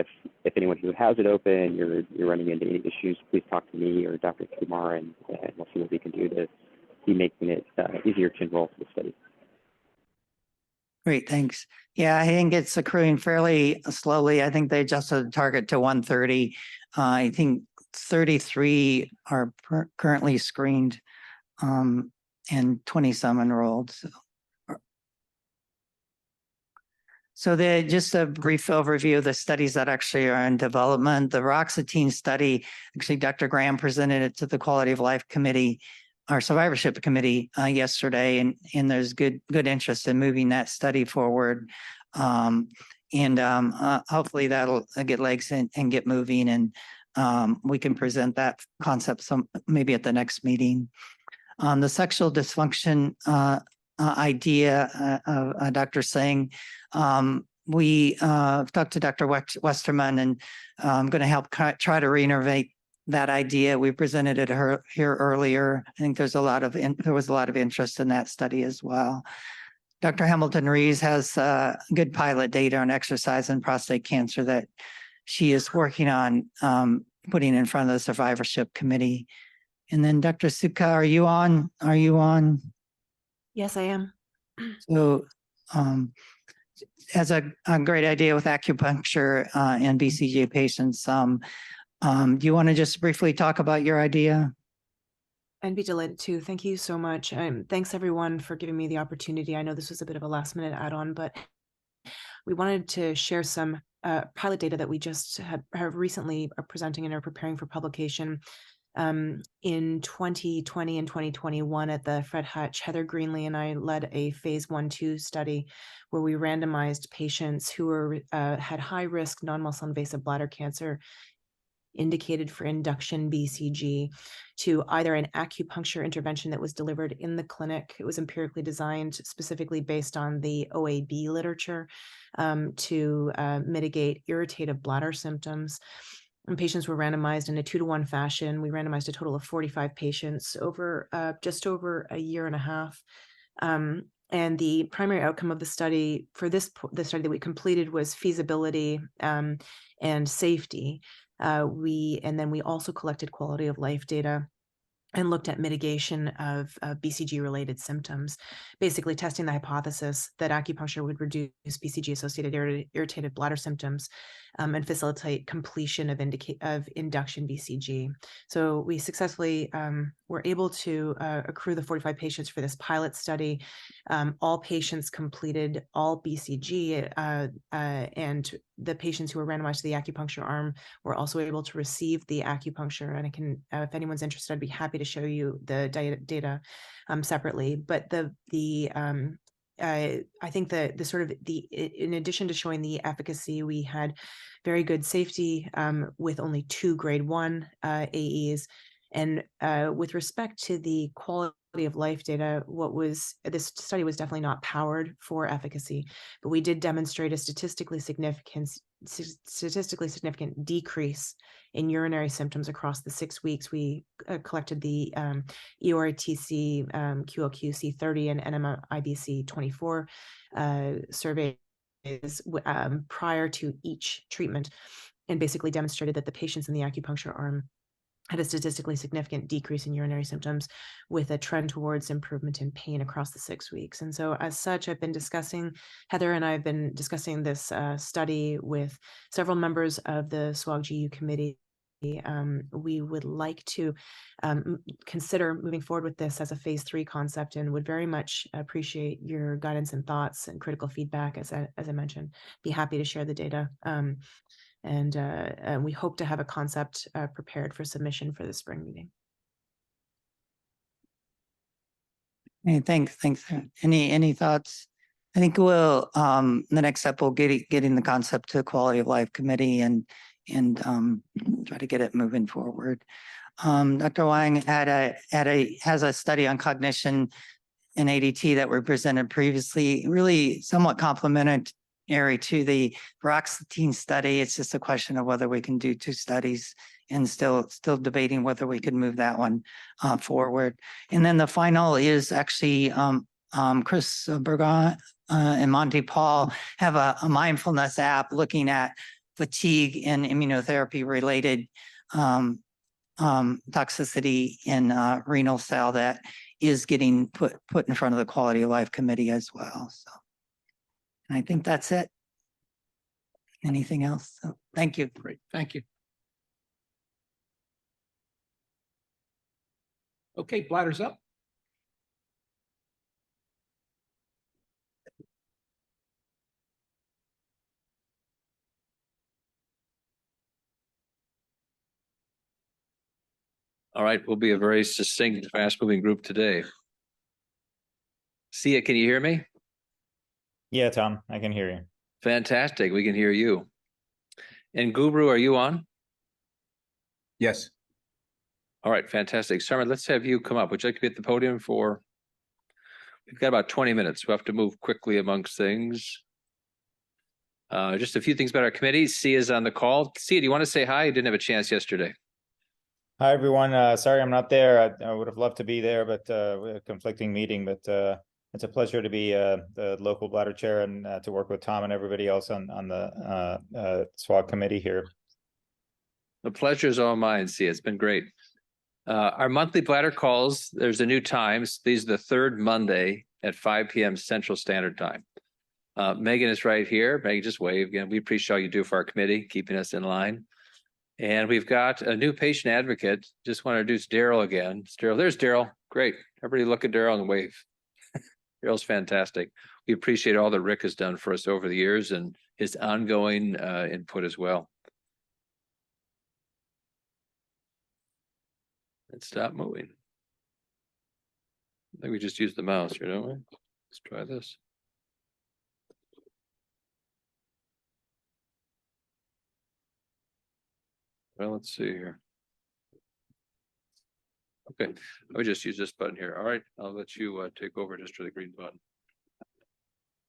if anyone who has it open, you're running into any issues, please talk to me or Dr. Kumar, and we'll see what we can do to be making it easier to enroll for the study. great, thanks. Yeah, I think it's accruing fairly slowly. I think they adjusted the target to 130. I think 33 are currently screened, and 20 some enrolled. So just a brief overview of the studies that actually are in development. The Roxetine study, actually Dr. Graham presented it to the Quality of Life Committee, our Survivorship Committee yesterday, and there's good interest in moving that study forward. Hopefully that'll get legs and get moving, and we can present that concept maybe at the next meeting. The sexual dysfunction idea of Dr. Singh, we talked to Dr. Westerman, and I'm going to help try to reinnovate that idea. We presented it here earlier. I think there was a lot of interest in that study as well. Dr. Hamilton Reeves has good pilot data on exercise and prostate cancer that she is working on putting in front of the Survivorship Committee. And then Dr. Sukha, are you on? Yes, I am. So as a great idea with acupuncture and BCG patients, do you want to just briefly talk about your idea? I'd be delighted to. Thank you so much. Thanks everyone for giving me the opportunity. I know this was a bit of a last minute add-on, but we wanted to share some pilot data that we just have recently are presenting and are preparing for publication. In 2020 and 2021 at the Fred Hutch, Heather Greenlee and I led a phase 1/2 study where we randomized patients who were had high risk non-muscle invasive bladder cancer indicated for induction BCG to either an acupuncture intervention that was delivered in the clinic. It was empirically designed specifically based on the OAB literature to mitigate irritative bladder symptoms. And patients were randomized in a 2-to-1 fashion. We randomized a total of 45 patients over just over a year and a half. And the primary outcome of the study for the study that we completed was feasibility and safety. And then we also collected quality of life data and looked at mitigation of BCG related symptoms, basically testing the hypothesis that acupuncture would reduce BCG associated irritated bladder symptoms and facilitate completion of induction BCG. So we successfully were able to accrue the 45 patients for this pilot study. All patients completed all BCG and the patients who were randomized to the acupuncture arm were also able to receive the acupuncture. And I can, if anyone's interested, I'd be happy to show you the data separately. But I think in addition to showing the efficacy, we had very good safety with only 2 grade 1 AEs. And with respect to the quality of life data, this study was definitely not powered for efficacy, but we did demonstrate a statistically significant decrease in urinary symptoms across the 6 weeks. We collected the EORTC, QLQ C30, and NMIBC 24 surveys prior to each treatment, and basically demonstrated that the patients in the acupuncture arm had a statistically significant decrease in urinary symptoms with a trend towards improvement in pain across the 6 weeks. And so as such, Heather and I have been discussing this study with several members of the SWOG-GU committee. We would like to consider moving forward with this as a phase 3 concept and would very much appreciate your guidance and thoughts and critical feedback. As I mentioned, be happy to share the data. And we hope to have a concept prepared for submission for the spring meeting. Hey, thanks. Any thoughts? I think we'll the next step will getting the concept to the quality of life committee and try to get it moving forward. Dr. Wang has a study on cognition in ADT that were presented previously, really somewhat complementary to the paroxetine study. It's just a question of whether we can do 2 studies, and still debating whether we could move that one forward. And then the final is actually Chris Bergon and Monty Paul have a mindfulness app looking at fatigue and immunotherapy related toxicity in renal cell that is getting put in front of the quality of life committee as well. So. And I think that's it. Anything else? So, thank you. Great. Thank you. Okay, bladder's up. All right, we'll be a very succinct, fast-moving group today. Sia, can you hear me? Yeah, Tom, I can hear you. Fantastic. We can hear you. And Guru, are you on? Yes. All right, fantastic. Sarma, let's have you come up. Would you like to be at the podium for? We've got about 20 minutes. We'll have to move quickly amongst things. Just a few things about our committee. Sia's on the call. Sia, do you want to say hi? You didn't have a chance yesterday. Hi, everyone. Sorry I'm not there. I would have loved to be there, but we had a conflicting meeting. But it's a pleasure to be the local bladder chair and to work with Tom and everybody else on the SWOG committee here. The pleasure is all mine, Sia. It's been great. Our monthly bladder calls, there's a new time. These are the 3rd Monday at 5 p.m. Central Standard Time. Megan is right here. Megan, just wave again. We appreciate all you do for our committee, keeping us in line. And we've got a new patient advocate. Just want to introduce Daryl again. It's Daryl. There's Daryl. Great. Everybody look at Daryl and wave. Daryl's fantastic. We appreciate all that Rick has done for us over the years and his ongoing input as well. Let's stop moving. I think we just use the mouse here, don't we? Let's try this. Well, let's see here. Okay, I would just use this button here. All right, I'll let you take over just for the green button.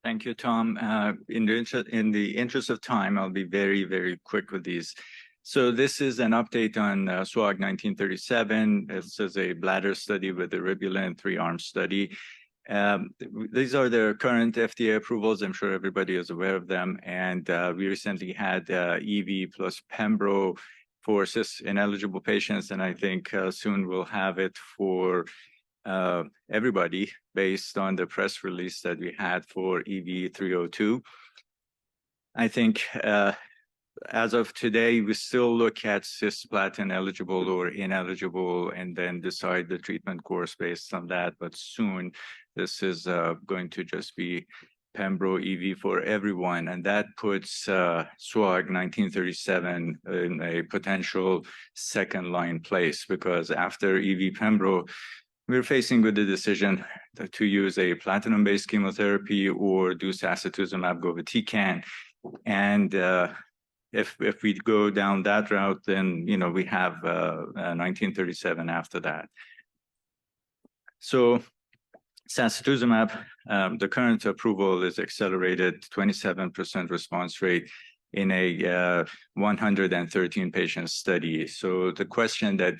Thank you, Tom. In the interest of time, I'll be very, very quick with these. So this is an update on SWOG 1937. This is a bladder study with a Eribulin 3-arm study. These are the current FDA approvals. I'm sure everybody is aware of them. And we recently had EV plus Pembro for cis-ineligible patients, and I think soon we'll have it for everybody based on the press release that we had for EV 302. I think as of today, we still look at cisplatin eligible or ineligible and then decide the treatment course based on that. But soon, this is going to just be Pembro EV for everyone. And that puts SWOG 1937 in a potential second line place, because after EV Pembro, we're facing with the decision to use a platinum-based chemotherapy or do sacituzumab govitecan. And if we go down that route, then we have 1937 after that. So sacituzumab, the current approval is accelerated 27% response rate in a 113 patient study. So the question that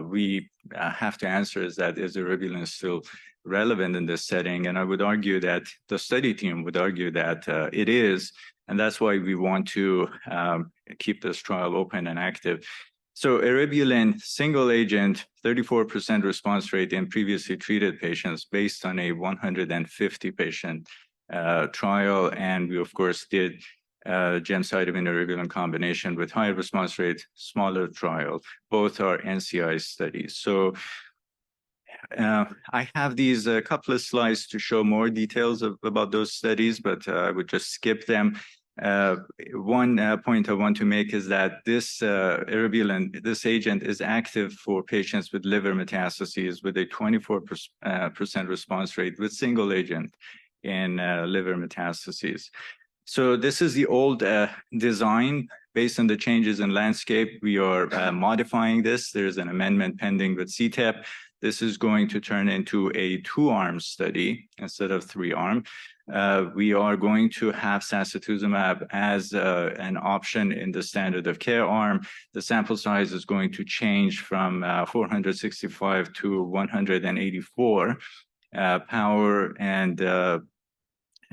we have to answer is that, is Eribulin still relevant in this setting? And I would argue that the study team would argue that it is, and that's why we want to keep this trial open and active. So Eribulin, single agent, 34% response rate in previously treated patients based on a 150 patient trial. And we, of course, did gemcitabine Eribulin combination with higher response rate, smaller trial. Both are NCI studies. So I have these a couple of slides to show more details about those studies, but I would just skip them. One point I want to make is that this Eribulin, this agent is active for patients with liver metastases with a 24% response rate with single agent in liver metastases. So this is the old design. Based on the changes in landscape, we are modifying this. There's an amendment pending with CTEP. This is going to turn into a 2-arm study instead of 3-arm. We are going to have sacituzumab as an option in the standard of care arm. The sample size is going to change from 465 to 184. Power and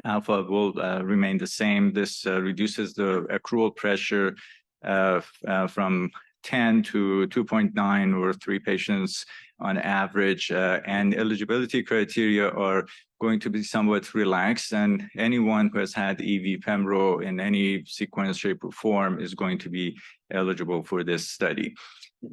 alpha will remain the same. This reduces the accrual pressure from 10 to 2.9 or 3 patients on average, and eligibility criteria are going to be somewhat relaxed, and anyone who has had EV Pembro in any sequence, shape, or form is going to be eligible for this study.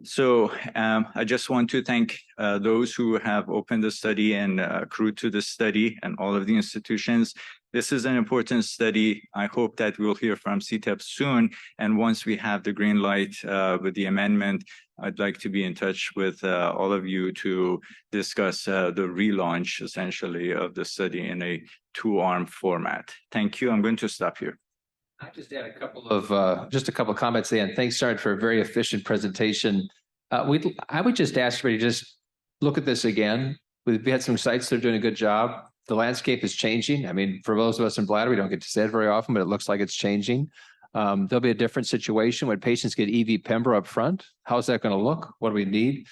So I just want to thank those who have opened the study and accrued to the study and all of the institutions. This is an important study. I hope that we'll hear from CTEP soon. And once we have the green light with the amendment, I'd like to be in touch with all of you to discuss the relaunch, essentially, of the study in a 2-arm format. Thank you. I'm going to stop here. I just add a couple of comments at the end. Thanks, Sarge, for a very efficient presentation. I would just ask everybody to just look at this again. We've had some sites that are doing a good job. The landscape is changing. I mean, for those of us in bladder, we don't get to say it very often, but it looks like it's changing. There'll be a different situation when patients get EV Pembro up front. How's that going to look? What do we need?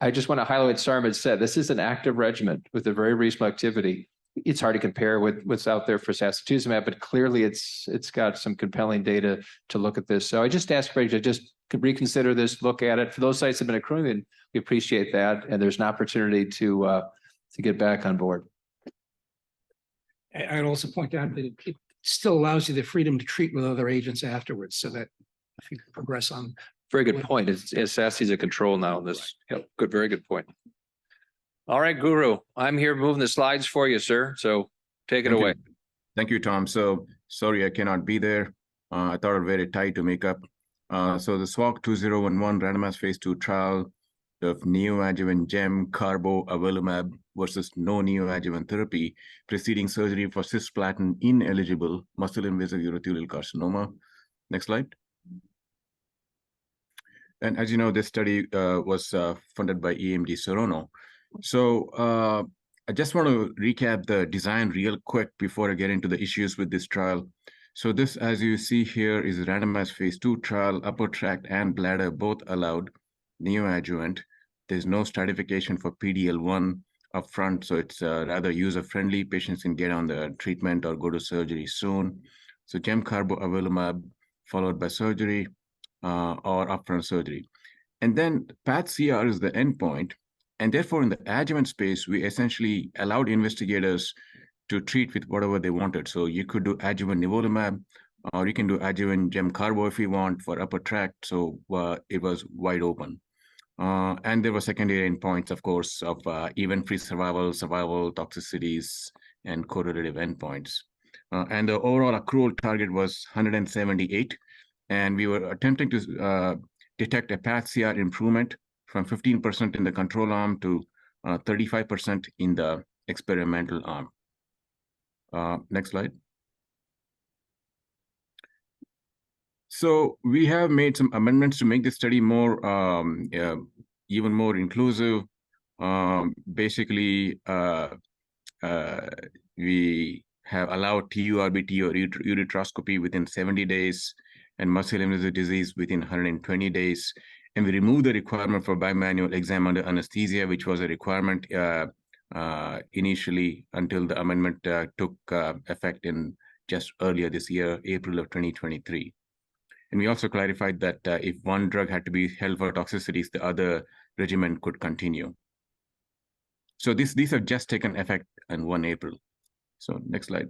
I just want to highlight what Sarma said. This is an active regimen with a very reasonable activity. It's hard to compare with what's out there for sacituzumab, but clearly it's got some compelling data to look at this. So I just ask everybody to just reconsider this, look at it. For those sites that have been accruing, we appreciate that, and there's an opportunity to get back on board. I'd also point out that it still allows you the freedom to treat with other agents afterwards, so that if you progress on. Very good point. It's SASE a control now. This, yep, good, very good point. All right, Guru, I'm here moving the slides for you, sir. So take it Thank you. away. Thank you, Tom. So sorry I cannot be there. I thought I'd very tight to make up. So the SWOG 2011 randomized phase 2 trial of neoadjuvant gem carbo avelumab versus no neoadjuvant therapy preceding surgery for cisplatin ineligible muscle invasive urothelial carcinoma. Next slide. And as you know, this study was funded by EMD Serono. So I just want to recap the design real quick before I get into the issues with this trial. So this, as you see here, is a randomized phase 2 trial, upper tract and bladder both allowed, neoadjuvant. There's no stratification for PD-L1 upfront, so it's rather user-friendly. Patients can get on the treatment or go to surgery soon. So gem carbo avelumab followed by surgery or upfront surgery. And then PATH-CR is the endpoint. And therefore, in the adjuvant space, we essentially allowed investigators to treat with whatever they wanted. So you could do adjuvant nivolumab, or you can do adjuvant gem carbo if you want for upper tract. So it was wide open. And there were secondary endpoints, of course, of event-free survival, toxicities, and correlative endpoints. And the overall accrual target was 178. And we were attempting to detect a PATH-CR improvement from 15% in the control arm to 35% in the experimental arm. Next slide. So we have made some amendments to make the study more, even more inclusive. Basically, we have allowed TURBT or ureteroscopy within 70 days and muscle invasive disease within 120 days. And we removed the requirement for bimanual exam under anesthesia, which was a requirement initially until the amendment took effect in just earlier this year, April of 2023. And we also clarified that if one drug had to be held for toxicities, the other regimen could continue. So these have just taken effect on 1 April. So next slide.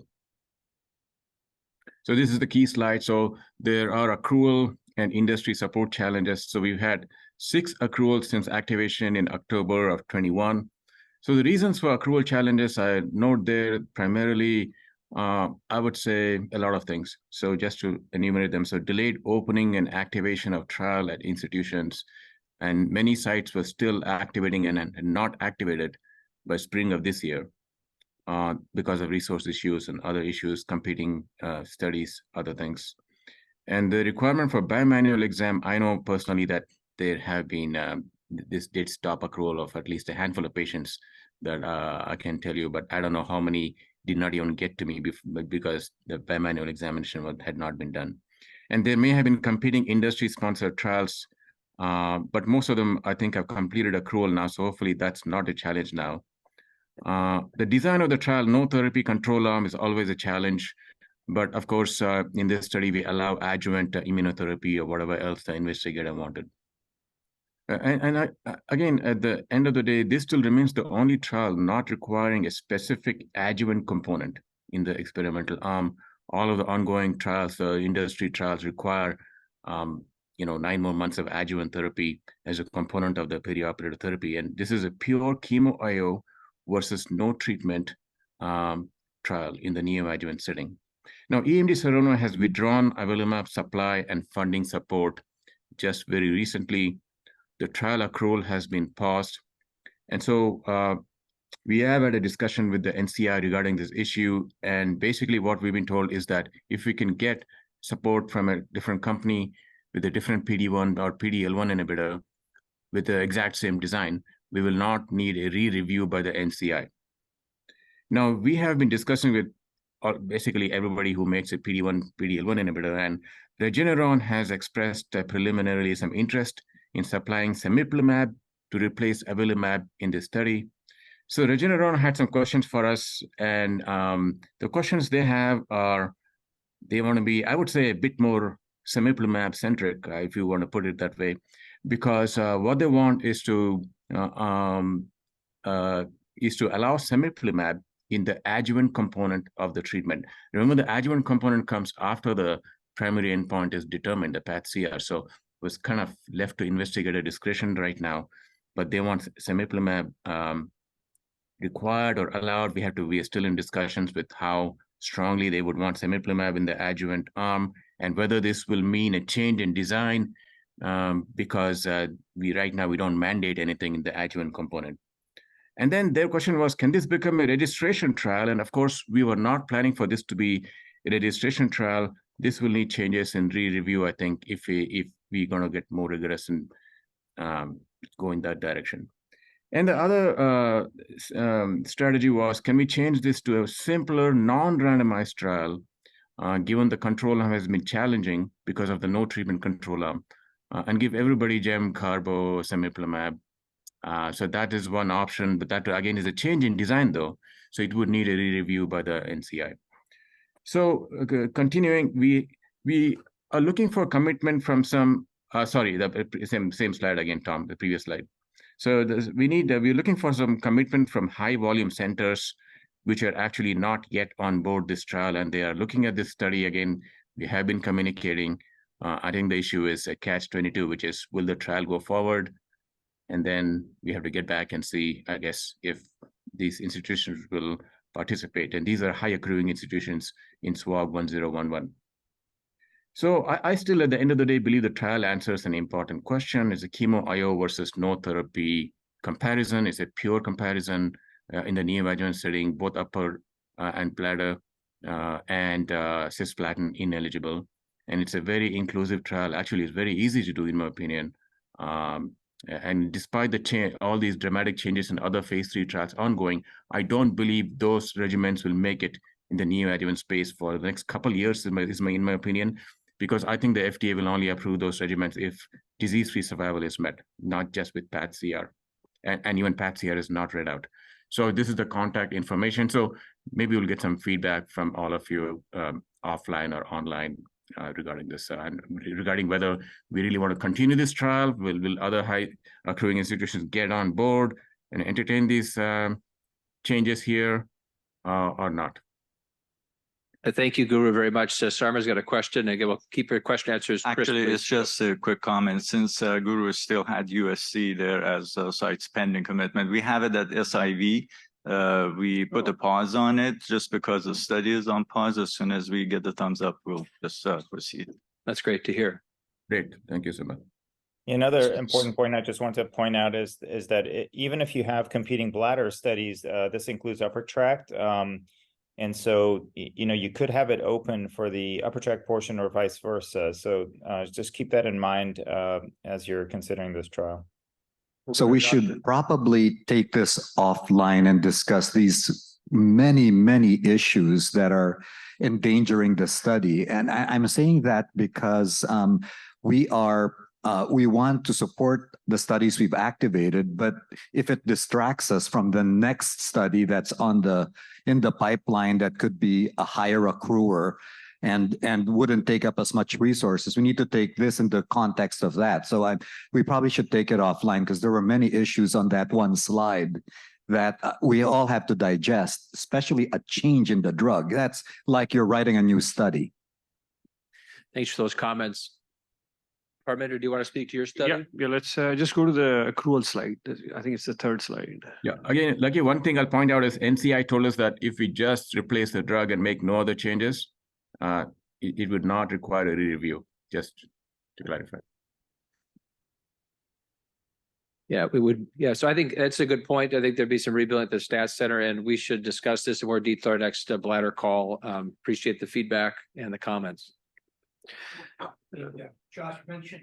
So this is the key slide. So there are accrual and industry support challenges. So we've had 6 accruals since activation in October of 21. So the reasons for accrual challenges, I note there primarily, I would say a lot of things. So just to enumerate them, so delayed opening and activation of trial at institutions, and many sites were still activating and not activated by spring of this year because of resource issues and other issues, competing studies, other things. And the requirement for bimanual exam, I know personally that there have been, this did stop accrual of at least a handful of patients that I can tell you, but I don't know how many did not even get to me because the bimanual examination had not been done. And there may have been competing industry-sponsored trials, but most of them, I think, have completed accrual now, so hopefully that's not a challenge now. The design of the trial, no therapy control arm, is always a challenge. But of course, in this study, we allow adjuvant immunotherapy or whatever else the investigator wanted. Again, at the end of the day, this still remains the only trial not requiring a specific adjuvant component in the experimental arm. All of the ongoing trials, industry trials, require 9 more months of adjuvant therapy as a component of the perioperative therapy. And this is a pure chemo IO versus no treatment trial in the neoadjuvant setting. Now, EMD Serono has withdrawn avelumab supply and funding support just very recently. The trial accrual has been paused. And so we have had a discussion with the NCI regarding this issue. And basically what we've been told is that if we can get support from a different company with a different PD-1 or PD-L1 inhibitor with the exact same design, we will not need a re-review by the NCI. Now, we have been discussing with basically everybody who makes a PD-1, PD-L1 inhibitor, and Regeneron has expressed preliminarily some interest in supplying cemiplimab to replace avelumab in this study. So Regeneron had some questions for us, and the questions they have are, they want to be, I would say, a bit more cemiplimab-centric, if you want to put it that way, because what they want is to allow cemiplimab in the adjuvant component of the treatment. Remember, the adjuvant component comes after the primary endpoint is determined, the PAT-CR. So it was kind of left to investigator discretion right now, but they want cemiplimab required or allowed. We are still in discussions with how strongly they would want cemiplimab in the adjuvant arm and whether this will mean a change in design because right now we don't mandate anything in the adjuvant component. And then their question was, can this become a registration trial? And of course, we were not planning for this to be a registration trial. This will need changes in re-review, I think, if we're going to get more rigorous and go in that direction. And the other strategy was, can we change this to a simpler, non-randomized trial, given the control arm has been challenging because of the no treatment control arm, and give everybody gem, carbo, cemiplimab. So that is one option, but that again is a change in design though. So it would need a re-review by the NCI. So continuing, we are looking for commitment from some, sorry, the same slide again, Tom, the previous slide. So we're looking for some commitment from high volume centers, which are actually not yet on board this trial. And they are looking at this study again. We have been communicating. I think the issue is a catch-22, which is, will the trial go forward? And then we have to get back and see, I guess, if these institutions will participate. And these are high accruing institutions in SWOG 1011. So I still, at the end of the day, believe the trial answers an important question. Is a chemo IO versus no therapy comparison? Is a pure comparison in the neoadjuvant setting, both upper and bladder and cisplatin ineligible. And it's a very inclusive trial. Actually, it's very easy to do, in my opinion. And despite the all these dramatic changes in other phase 3 trials ongoing, I don't believe those regimens will make it in the neoadjuvant space for the next couple of years, in my opinion, because I think the FDA will only approve those regimens if disease-free survival is met, not just with PAT-CR. And even PAT-CR is not read out. So this is the contact information. So maybe we'll get some feedback from all of you offline or online regarding this, and regarding whether we really want to continue this trial. Will other high accruing institutions get on board and entertain these changes here or not? Thank you, Guru, very much. Sarma's got a question. Again, we'll keep your question answers. Actually, it's just a quick comment. Since Guru still had USC there as sites pending commitment, we have it at SIV. We put a pause on it just because the study is on pause. As soon as we get the thumbs up, we'll just proceed. That's great to hear. Great. Thank you so much. Another important point I just want to point out is that even if you have competing bladder studies, this includes upper tract. And so, you could have it open for the upper tract portion or vice versa. So just keep that in mind as you're considering this trial. So we should probably take this offline and discuss these many, many issues that are endangering the study. And I'm saying that because we want to support the studies we've activated, but if it distracts us from the next study that's in the pipeline that could be a higher accruer and wouldn't take up as much resources, we need to take this into context of that. So we probably should take it offline because there were many issues on that one slide that we all have to digest, especially a change in the drug. That's like you're writing a new study. Thanks for those comments. Parminder, do you want to speak to your study? Yeah, let's just go to the accrual slide. I think it's the third slide. Yeah, again, Lucky, one thing I'll point out is NCI told us that if we just replace the drug and make no other changes, it would not require a re-review, just to clarify. Yeah, we would. Yeah, so I think that's a good point. I think there'd be some rebuilding at the stats center, and we should discuss this in more detail our next bladder call. Appreciate the feedback and the comments. Yeah, Josh mentioned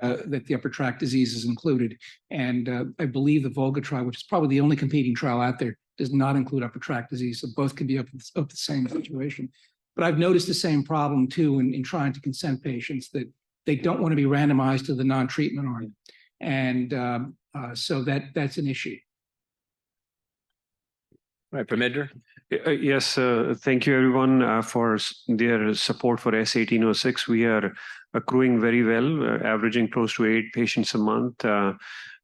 that the upper tract disease is included, and I believe the VOLGA trial, which is probably the only competing trial out there, does not include upper tract disease. So both can be up the same situation. But I've noticed the same problem too in trying to consent patients, that they don't want to be randomized to the non-treatment arm, and so that's an issue. Right, Parminder? Yes, thank you everyone for their support for S1806. We are accruing very well, averaging close to 8 patients a month,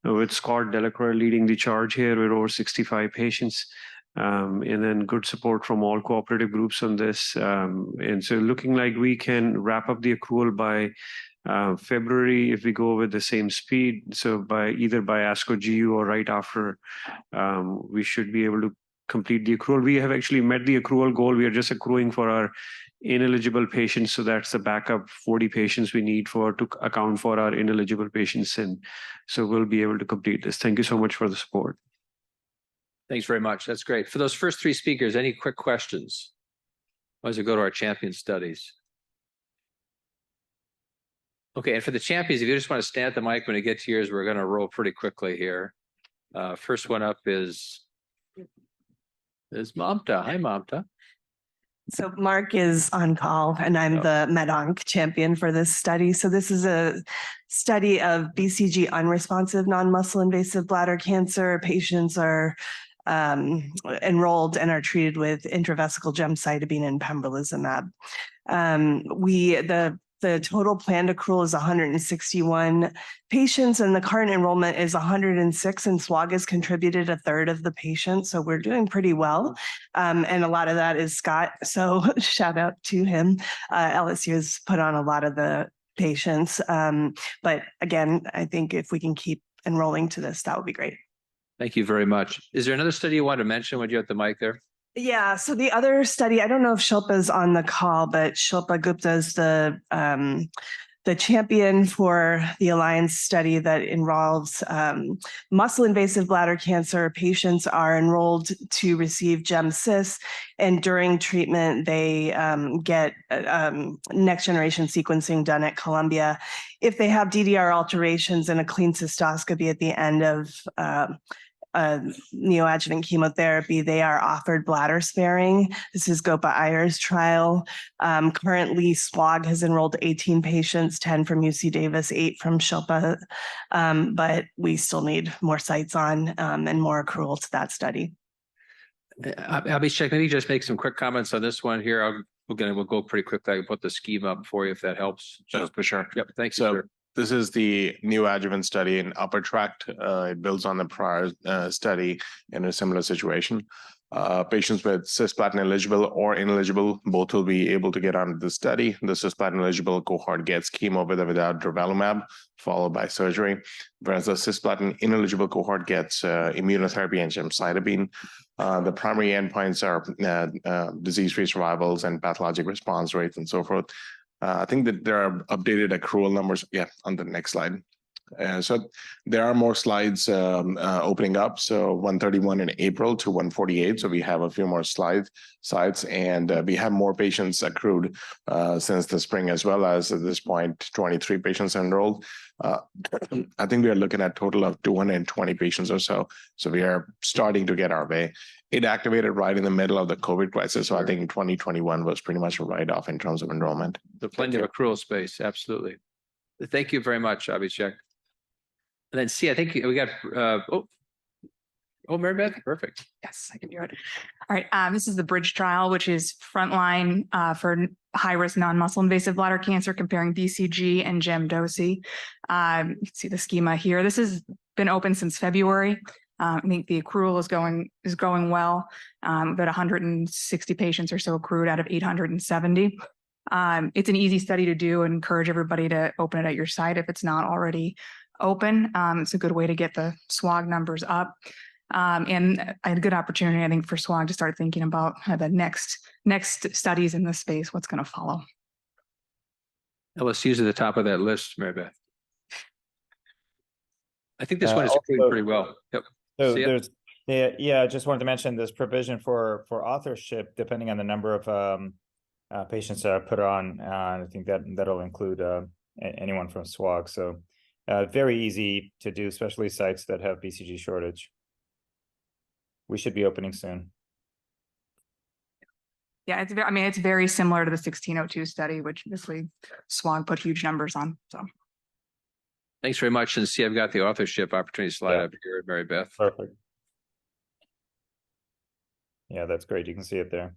with Scott Delacroix leading the charge here with over 65 patients. and then good support from all cooperative groups on this. And so looking like we can wrap up the accrual by February if we go with the same speed. So by either by ASCO GU or right after, we should be able to complete the accrual. We have actually met the accrual goal. We are just accruing for our ineligible patients. So that's the backup 40 patients we need to account for our ineligible patients. And so we'll be able to complete this. Thank you so much for the support. Thanks very much. That's great. For those first three speakers, any quick questions? Why don't we go to our champion studies? Okay, and for the champions, if you just want to stand at the mic when it gets to yours, we're going to roll pretty quickly here. First one up is Mamta. Hi, Mamta. So Mark is on call and I'm the MED-ONC champion for this study. So this is a study of BCG unresponsive non-muscle invasive bladder cancer. Patients are enrolled and are treated with intravesical gemcitabine and pembrolizumab. The total planned accrual is 161 patients and the current enrollment is 106 and SWOG has contributed a third of the patients. So we're doing pretty well. And a lot of that is Scott. So shout out to him. LSU has put on a lot of the patients. But again, I think if we can keep enrolling to this, that would be great. Thank you very much. Is there another study you want to mention when you're at the mic there? Yeah, so the other study, I don't know if Shilpa's on the call, but Shilpa Gupta is the champion for the Alliance study that involves muscle invasive bladder cancer. Patients are enrolled to receive GemCis, and during treatment, they get next generation sequencing done at Columbia. If they have DDR alterations and a clean cystoscopy at the end of neoadjuvant chemotherapy, they are offered bladder sparing. This is Gopa Iyer's trial. Currently, SWOG has enrolled 18 patients, 10 from UC Davis, 8 from Shilpa, but we still need more sites on and more accrual to that study. Abhishek, maybe just make some quick comments on this one here. We'll go pretty quickly. I can put the schema up for you if that helps. Sure, for sure. Yep, thanks, sir. This is the neoadjuvant study in upper tract. It builds on the prior study in a similar situation. Patients with cisplatin eligible or ineligible, both will be able to get onto the study. The cisplatin eligible cohort gets chemo with or without durvalumab, followed by surgery, whereas the cisplatin ineligible cohort gets immunotherapy and gemcitabine. The primary endpoints are disease-free survivals and pathologic response rates and so forth. I think that there are updated accrual numbers. Yeah, on the next slide. So there are more slides opening up. So 131 in April to 148. So we have a few more sites, and we have more patients accrued since the spring, as well as at this point, 23 patients enrolled. I think we are looking at a total of 220 patients or so. So we are starting to get our way. It activated right in the middle of the COVID crisis. So I think 2021 was pretty much a write-off in terms of enrollment. So plenty of accrual space. Absolutely. Thank you very much, Abhishek. And then I think we got, Mary Beth, perfect. Yes, I can do it. All right, this is the BRIDGE trial, which is frontline for high-risk non-muscle invasive bladder cancer comparing BCG and Gemdosi. You can see the schema here. This has been open since February. I think the accrual is going well. About 160 patients or so accrued out of 870. It's an easy study to do and encourage everybody to open it at your site if it's not already open. It's a good way to get the SWOG numbers up. And a good opportunity, I think, for SWOG to start thinking about the next studies in this space, what's going to follow. LSU's at the top of that list, Mary Beth. I think this one is accruing pretty well. Yep. So there's, I just wanted to mention this provision for authorship, depending on the number of patients that are put on. I think that'll include anyone from SWOG. So very easy to do, especially sites that have BCG shortage. We should be opening soon. Yeah, it's very similar to the 1602 study, which obviously SWOG put huge numbers on. So. Thanks very much. And see, I've got the authorship opportunity slide up here, Mary Beth. Perfect. Yeah, that's great. You can see it there.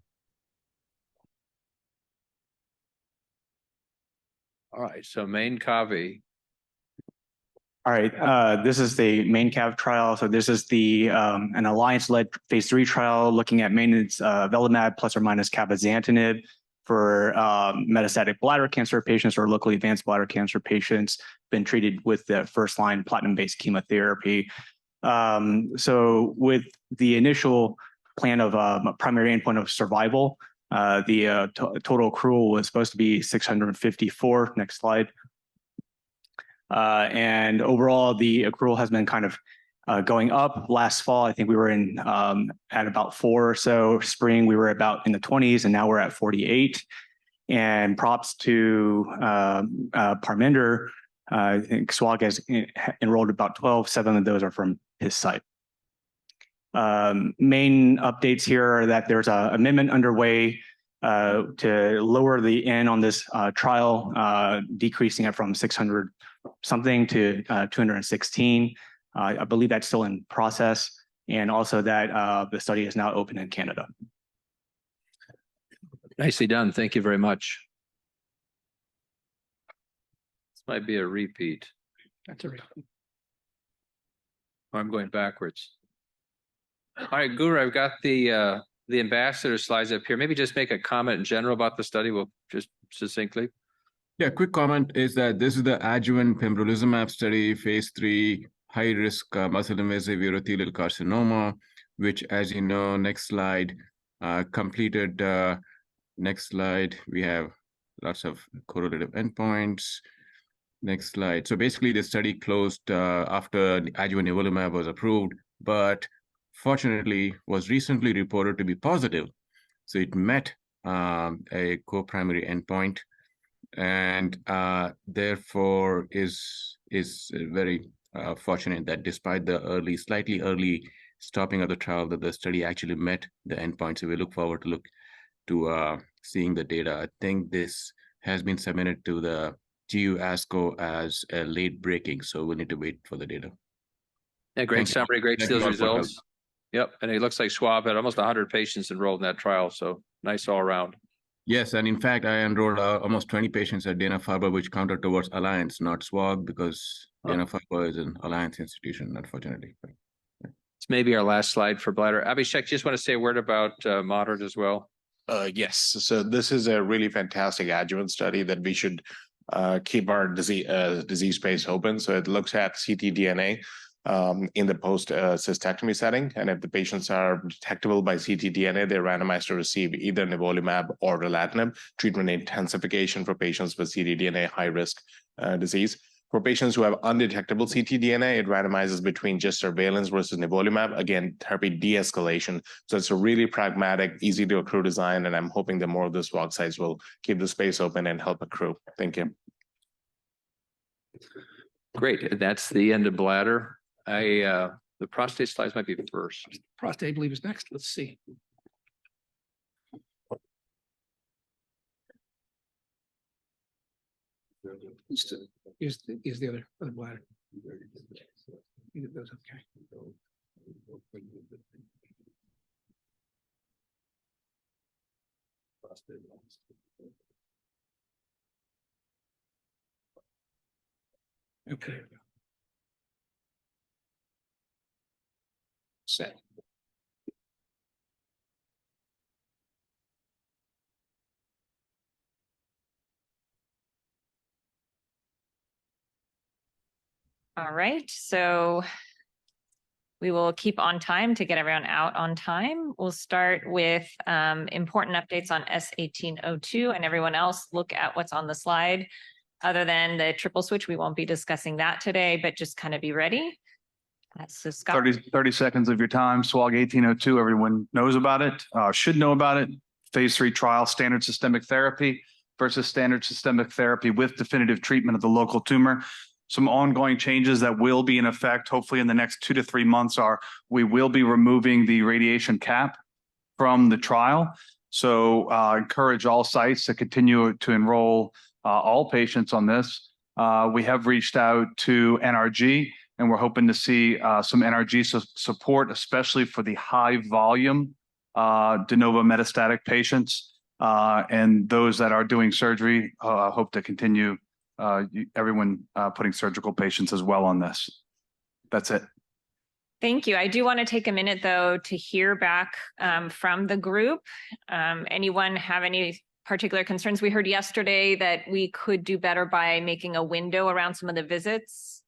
All right. So main Kavi. All right, this is the main CAV trial. So this is the an alliance-led phase 3 trial looking at maintenance velimab plus or minus cabozantinib for metastatic bladder cancer patients or locally advanced bladder cancer patients been treated with the first-line platinum-based chemotherapy. So with the initial plan of primary endpoint of survival, the total accrual was supposed to be 654. Next slide. And overall, the accrual has been kind of going up. Last fall, I think we were in at about 4 or so. Spring, we were about in the 20s, and now we're at 48. And props to Parminder. I think SWOG has enrolled about 12. 7 of those are from his site. Main updates here are that there's an amendment underway to lower the N on this trial, decreasing it from 600 something to 216. I believe that's still in process, and also that the study is now open in Canada. Nicely done. Thank you very much. This might be a repeat. That's a repeat. I'm going backwards. All right, Guru, I've got the ambassador slides up here. Maybe just make a comment in general about the study. We'll just succinctly. Yeah, quick comment is that this is the adjuvant pembrolizumab study, phase 3, high-risk muscle-invasive urothelial carcinoma, which, as you know, next slide, completed. Next slide, we have lots of correlative endpoints. Next slide. So basically, the study closed after adjuvant nivolumab was approved, but fortunately was recently reported to be positive. So it met a co-primary endpoint, and therefore is very fortunate that despite the slightly early stopping of the trial, that the study actually met the endpoint. So we look forward to seeing the data. I think this has been submitted to the GU ASCO as a late breaking, so we need to wait for the data. Yeah, great summary, great to see those results. Yep, and it looks like SWOG had almost 100 patients enrolled in that trial, so nice all around. Yes, and in fact, I enrolled almost 20 patients at Dana-Farber, which counted towards Alliance, not SWOG, because Dana-Farber is an Alliance institution, unfortunately. It's maybe our last slide for bladder. Abhishek, just want to say a word about moderate as well. Yes, so this is a really fantastic adjuvant study that we should keep our disease space open. So it looks at ctDNA in the post-cystectomy setting. And if the patients are detectable by ctDNA, they're randomized to receive either nivolumab or relatlimab, treatment intensification for patients with ctDNA high-risk disease. For patients who have undetectable ctDNA, it randomizes between just surveillance versus nivolumab, again, therapy de-escalation. So it's a really pragmatic, easy to accrue design, and I'm hoping that more of the SWOG sites will keep the space open and help accrue. Thank you. Great, that's the end of bladder. The prostate slides might be first. Prostate, I believe, is next. Let's see. Here's the other bladder. Those, okay. Okay. Set. All right, so we will keep on time to get everyone out on time. We'll start with important updates on S1802, and everyone else look at what's on the slide. Other than the triple switch, we won't be discussing that today, but just kind of be ready. So Scott. 30 seconds of your time. SWOG 1802, everyone knows about it, should know about it. Phase 3 trial, standard systemic therapy versus standard systemic therapy with definitive treatment of the local tumor. Some ongoing changes that will be in effect, hopefully in the next 2 to 3 months, are we will be removing the radiation cap from the trial. So encourage all sites to continue to enroll all patients on this. We have reached out to NRG, and we're hoping to see some NRG support, especially for the high volume de novo metastatic patients and those that are doing surgery. Hope to continue everyone putting surgical patients as well on this. That's it. Thank you. I do want to take a minute, though, to hear back from the group. Anyone have any particular concerns? We heard yesterday that we could do better by making a window around some of the visits.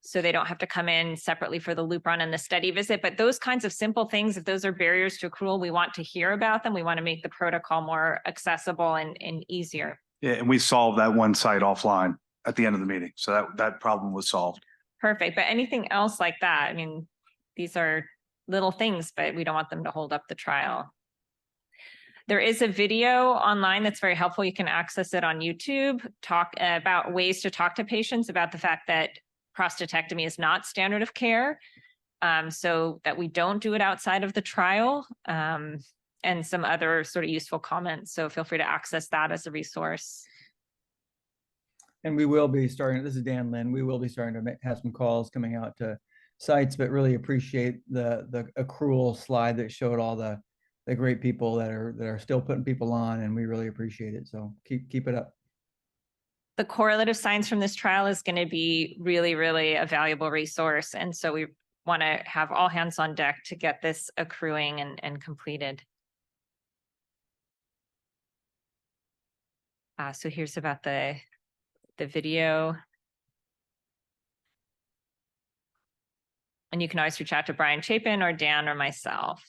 So they don't have to come in separately for the loop run and the study visit. But those kinds of simple things, if those are barriers to accrual, we want to hear about them. We want to make the protocol more accessible and easier. Yeah, and we solved that one site offline at the end of the meeting. So that problem was solved. Perfect. But anything else like that? I mean, these are little things, but we don't want them to hold up the trial. There is a video online that's very helpful. You can access it on YouTube, talk about ways to talk to patients about the fact that prostatectomy is not standard of care, so that we don't do it outside of the trial, and some other sort of useful comments. So feel free to access that as a resource. And we will be starting, this is Dan Lynn, we will be starting to have some calls coming out to sites, but really appreciate the accrual slide that showed all the great people that are still putting people on, and we really appreciate it. So keep it up. The correlative science from this trial is going to be really, really a valuable resource. And so we want to have all hands on deck to get this accruing and completed. So here's about the video. And you can always reach out to Brian Chapin or Dan or myself.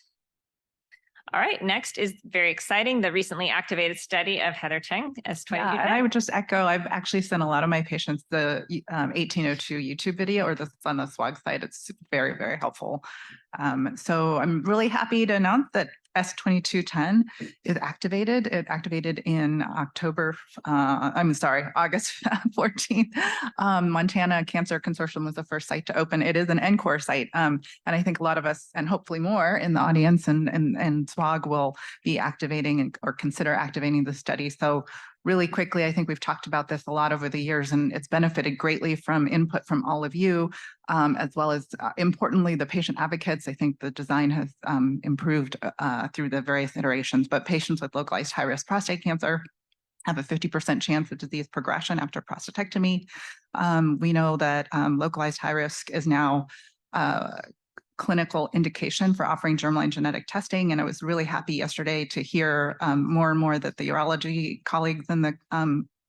All right, next is very exciting, the recently activated study of Heather Cheng, S22. Yeah, and I would just echo, I've actually sent a lot of my patients the 1802 YouTube video, or this on the SWOG site. It's very, very helpful. So I'm really happy to announce that S2210 is activated. It activated in August 14th. Montana Cancer Consortium was the first site to open. It is an NCORE site. And I think a lot of us, and hopefully more in the audience and SWOG, will be activating or consider activating the study. So really quickly, I think we've talked about this a lot over the years, and it's benefited greatly from input from all of you, as well as importantly, the patient advocates. I think the design has improved through the various iterations, but patients with localized high-risk prostate cancer have a 50% chance of disease progression after prostatectomy. We know that localized high risk is now clinical indication for offering germline genetic testing. And I was really happy yesterday to hear more and more that the urology colleagues in the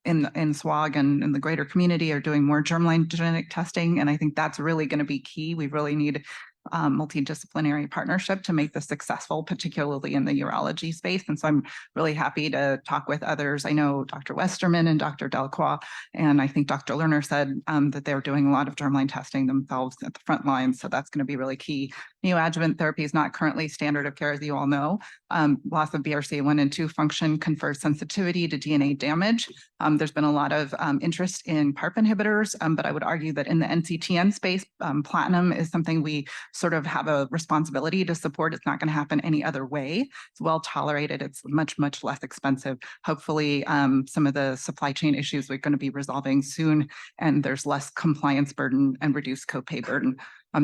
in SWOG and in the greater community are doing more germline genetic testing. And I think that's really going to be key. We really need multidisciplinary partnership to make this successful, particularly in the urology space. And so I'm really happy to talk with others. I know Dr. Westerman and Dr. Delacroix, and I think Dr. Lerner said that they're doing a lot of germline testing themselves at the front lines. So that's going to be really key. Neoadjuvant therapy is not currently standard of care, as you all know. Loss of BRCA1 and 2 function confers sensitivity to DNA damage. There's been a lot of interest in PARP inhibitors, but I would argue that in the NCTN space, platinum is something we sort of have a responsibility to support. It's not going to happen any other way. It's well tolerated. It's much, much less expensive. Hopefully, some of the supply chain issues we're going to be resolving soon, and there's less compliance burden and reduced copay burden.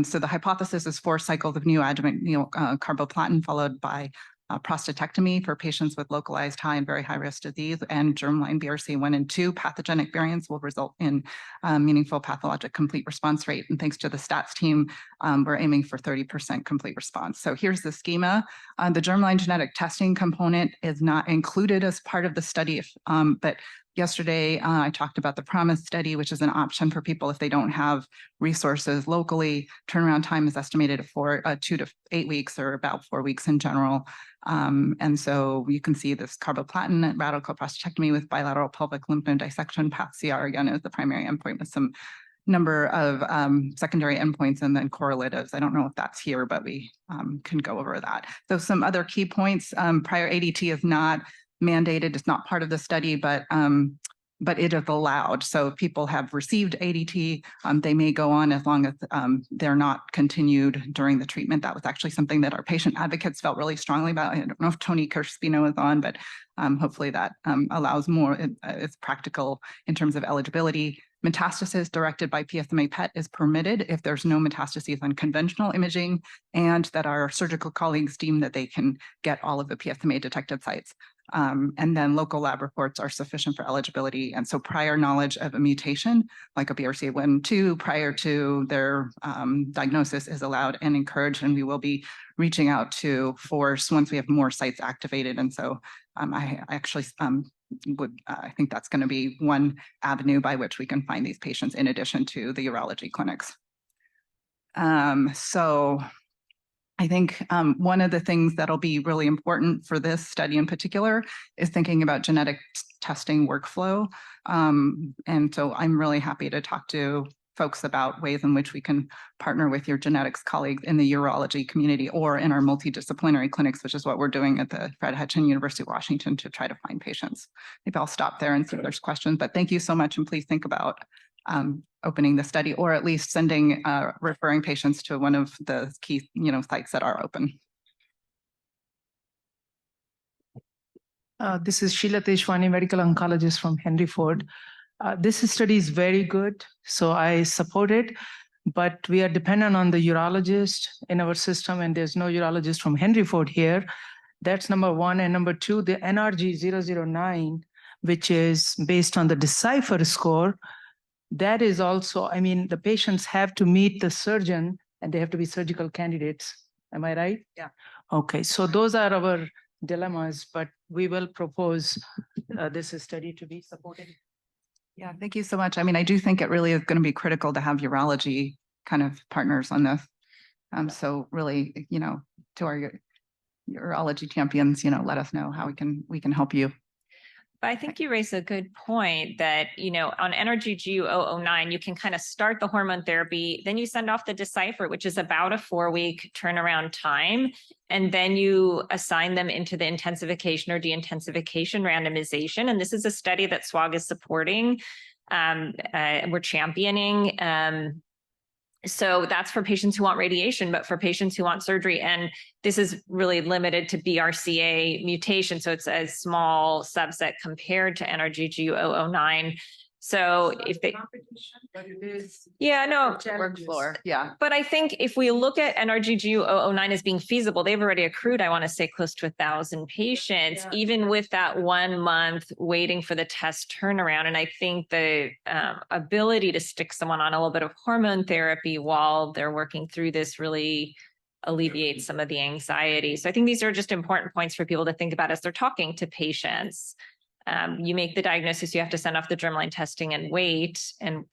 So the hypothesis is 4 cycles of neoadjuvant carboplatin followed by prostatectomy for patients with localized high and very high risk disease, and germline BRCA1 and 2 pathogenic variants will result in meaningful pathologic complete response rate. And thanks to the stats team, we're aiming for 30% complete response. So here's the schema. The germline genetic testing component is not included as part of the study, but yesterday, I talked about the PROMISE study, which is an option for people if they don't have resources locally. Turnaround time is estimated at 2 to 8 weeks, or about 4 weeks in general. And so you can see this carboplatin radical prostatectomy with bilateral pelvic lymph node dissection, path-CR again is the primary endpoint, with some number of secondary endpoints and then correlatives. I don't know if that's here, but we can go over that. So some other key points: prior ADT is not mandated. It's not part of the study, but it is allowed. So if people have received ADT, they may go on as long as they're not continued during the treatment. That was actually something that our patient advocates felt really strongly about. I don't know if Tony Kirspino is on, but hopefully that allows more. It's practical in terms of eligibility. Metastasis directed by PSMA PET is permitted if there's no metastases on conventional imaging and that our surgical colleagues deem that they can get all of the PSMA detected sites. And then local lab reports are sufficient for eligibility. And so prior knowledge of a mutation, like a BRCA1/2, prior to their diagnosis is allowed and encouraged. And we will be reaching out to FORCE once we have more sites activated. And so I actually I think that's going to be one avenue by which we can find these patients in addition to the urology clinics. So I think one of the things that'll be really important for this study in particular is thinking about genetic testing workflow. And so I'm really happy to talk to folks about ways in which we can partner with your genetics colleagues in the urology community or in our multidisciplinary clinics, which is what we're doing at the Fred Hutchinson University of Washington to try to find patients. Maybe I'll stop there and see if there's questions, but thank you so much. And please think about opening the study or at least sending, referring patients to one of the key, sites that are open. This is Sheila Teshwani, medical oncologist from Henry Ford. This study is very good, so I support it, but we are dependent on the urologist in our system, and there's no urologist from Henry Ford here. That's number one. And number two, the NRG 009, which is based on the Decipher score, that is also, the patients have to meet the surgeon and they have to be surgical candidates. Am I right? Yeah. Okay, so those are our dilemmas, but we will propose this study to be supported. Yeah, thank you so much. I do think it really is going to be critical to have urology kind of partners on this. So really, to our urology champions, let us know how we can help you. But I think you raise a good point that, on NRG 009, you can kind of start the hormone therapy, then you send off the Decipher, which is about a 4-week turnaround time. And then you assign them into the intensification or de-intensification randomization. And this is a study that SWOG is supporting. We're championing. So that's for patients who want radiation, but for patients who want surgery. And this is really limited to BRCA mutation. So it's a small subset compared to NRG 009. So if they, but it is workflow. Yeah. But I think if we look at NRG 009 as being feasible, they've already accrued, I want to say, close to 1,000 patients, even with that 1 month waiting for the test turnaround. And I think the ability to stick someone on a little bit of hormone therapy while they're working through this really alleviates some of the anxiety. So I think these are just important points for people to think about as they're talking to patients. You make the diagnosis, you have to send off the germline testing and wait. And,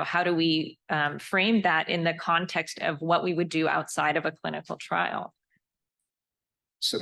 how do we frame that in the context of what we would do outside of a clinical trial? So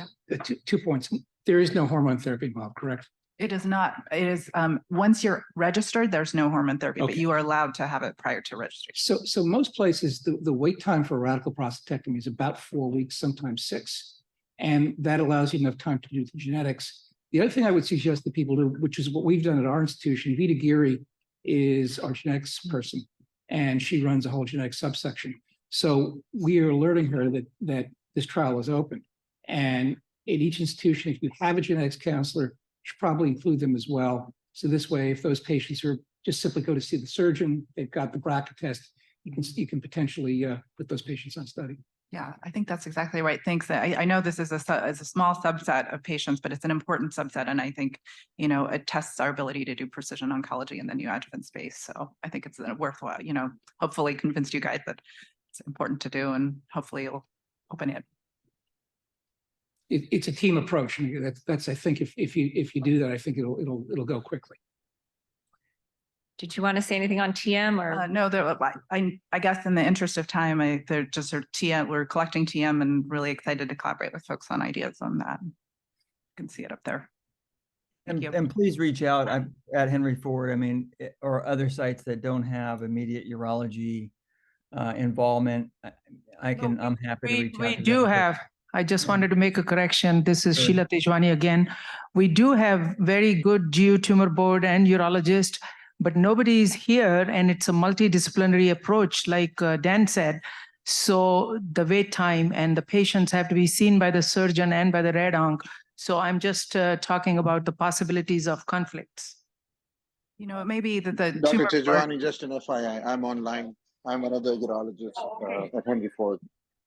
2 points. There is no hormone therapy involved, correct? It is not. It is once you're registered, there's no hormone therapy, Okay. but you are allowed to have it prior to registration. So most places, the wait time for radical prostatectomy is about 4 weeks, sometimes 6. And that allows you enough time to do the genetics. The other thing I would suggest that people do, which is what we've done at our institution, Vita Giri is our genetics person, and she runs a whole genetics subsection. So we are alerting her that this trial is open. And at each institution, if you have a genetics counselor, you should probably include them as well. So this way, if those patients are just simply go to see the surgeon, they've got the BRCA test, you can potentially put those patients on study. Yeah, I think that's exactly right. Thanks. I know this is a small subset of patients, but it's an important subset. And I think, it tests our ability to do precision oncology in the neoadjuvant space. So I think it's worthwhile, hopefully convinced you guys that it's important to do, and hopefully it'll open it. It's a team approach. That's I think if you do that, I think it'll go quickly. Did you want to say anything on TM or? No, I guess in the interest of time, they're just TM. We're collecting TM and really excited to collaborate with folks on ideas on that. You can see it up there. And please reach out at Henry Ford, or other sites that don't have immediate urology involvement. I'm happy to reach out. We do have. I just wanted to make a correction. This is Sheila Tejwani again. We do have very good geotumor board and urologist, but nobody is here, and it's a multidisciplinary approach, like Dan said. So the wait time and the patients have to be seen by the surgeon and by the rad onc. So I'm just talking about the possibilities of conflicts. You know, it may be that the Dr. tumor burden- Tejwani, just an FYI, I'm online. I'm another urologist at Henry Ford.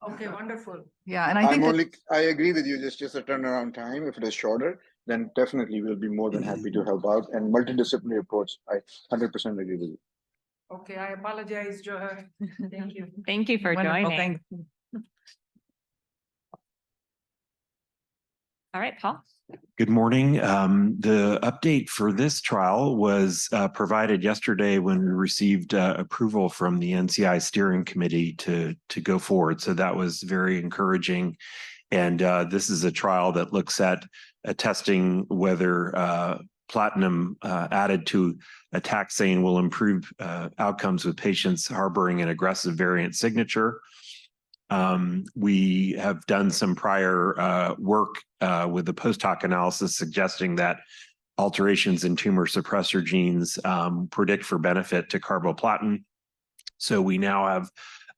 Okay, wonderful. Yeah, and I think I agree with you. Just a turnaround time. If it is shorter, then definitely we'll be more than happy to help out. And multidisciplinary approach, I 100% agree with you. Okay, I apologize, Johar. Thank you. Thank you for Wonderful, joining. thank All right, Paul. Good morning. The update for this trial was provided yesterday when we received approval from the NCI steering committee to go forward. So that was very encouraging. And this is a trial that looks at testing whether platinum added to a taxane will improve outcomes with patients harboring an aggressive variant signature. We have done some prior work with the post hoc analysis suggesting that alterations in tumor suppressor genes predict for benefit to carboplatin. So we now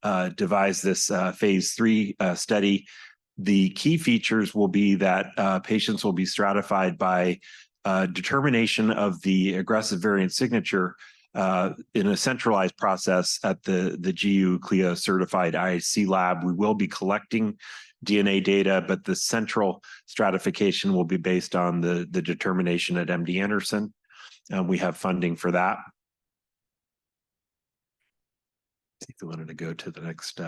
have devised this phase 3 study. The key features will be that patients will be stratified by determination of the aggressive variant signature in a centralized process at the GU CLIA certified IHC lab. We will be collecting DNA data, but the central stratification will be based on the determination at MD Anderson. We have funding for that. If you wanted to go to the next,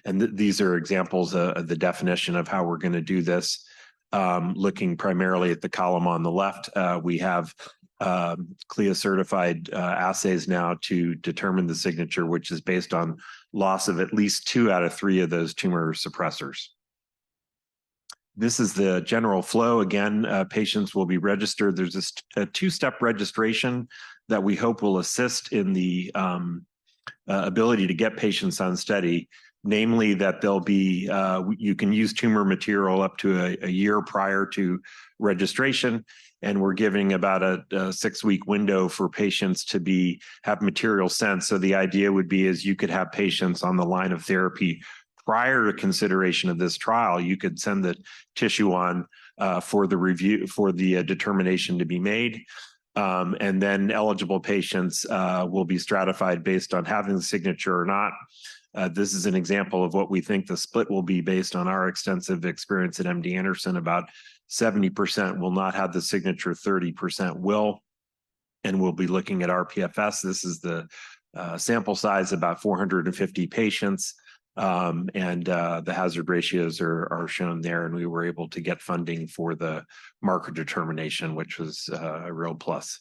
and these are examples of the definition of how we're going to do this. Looking primarily at the column on the left, we have CLIA certified assays now to determine the signature, which is based on loss of at least 2 out of 3 of those tumor suppressors. This is the general flow. Again, patients will be registered. There's a 2-step registration that we hope will assist in the ability to get patients on study. Namely, that there'll be, you can use tumor material up to a year prior to registration. And we're giving about a 6-week window for patients to have material sent. So the idea would be is you could have patients on the line of therapy prior to consideration of this trial. You could send the tissue on for the review, for the determination to be made. And then eligible patients will be stratified based on having the signature or not. This is an example of what we think the split will be based on our extensive experience at MD Anderson. About 70% will not have the signature, 30% will, and we'll be looking at RPFS. This is the sample size, about 450 patients, and the hazard ratios are shown there, and we were able to get funding for the marker determination, which was a real plus.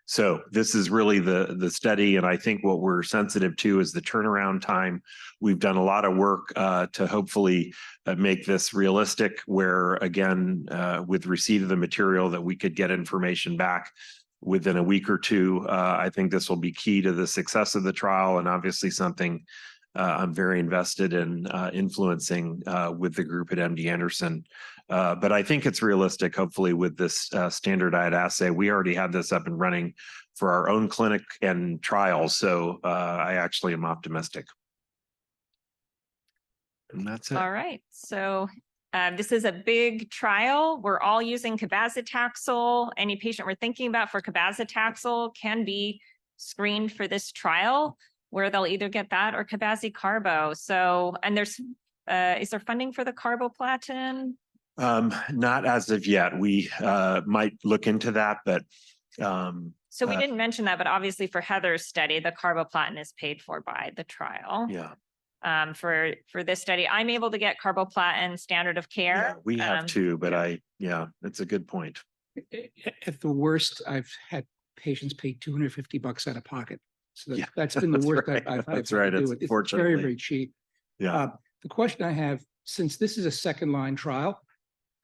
So this is really the study, and I think what we're sensitive to is the turnaround time. We've done a lot of work to hopefully make this realistic, where again, with receipt of the material, that we could get information back within a week or 2. I think this will be key to the success of the trial, and obviously something I'm very invested in influencing with the group at MD Anderson. But I think it's realistic, hopefully, with this standardized assay. We already have this up and running for our own clinic and trials, so I actually am optimistic. And that's it. All right. So this is a big trial. We're all using cabazitaxel. Any patient we're thinking about for cabazitaxel can be screened for this trial, where they'll either get that or cabazi-carbo. So, and there's, is there funding for the carboplatin? Not as of yet. We might look into that, but so we didn't mention that, but obviously for Heather's study, the carboplatin is paid for by the trial. Yeah. For this study, I'm able to get carboplatin standard of care. Yeah, we have too, but yeah, that's a good point. At the worst, I've had patients pay $250 out of pocket. So that's been the That's worst right. I've That's had right. to do It's it. It's fortunately. very, very cheap. Yeah. The question I have, since this is a second-line trial,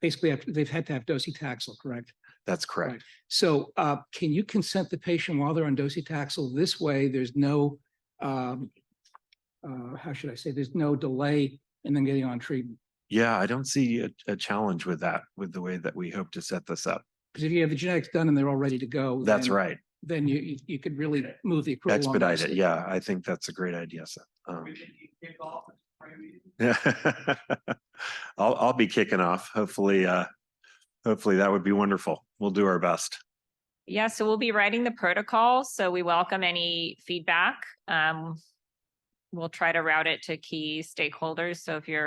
basically they've had to have docetaxel, correct? That's correct. Right. So can you consent the patient while they're on docetaxel? This way, there's no, how should I say, there's no delay in them getting on treatment. Yeah, I don't see a challenge with that, with the way that we hope to set this up. Because if you have the genetics done and they're all ready to go, That's then, right. Then you could really move the accrual along Expedite it. nicely. Yeah, I think that's a great idea. So, I'll be kicking off. Hopefully that would be wonderful. We'll do our best. Yeah, so we'll be writing the protocol, so we welcome any feedback. We'll try to route it to key stakeholders. So if you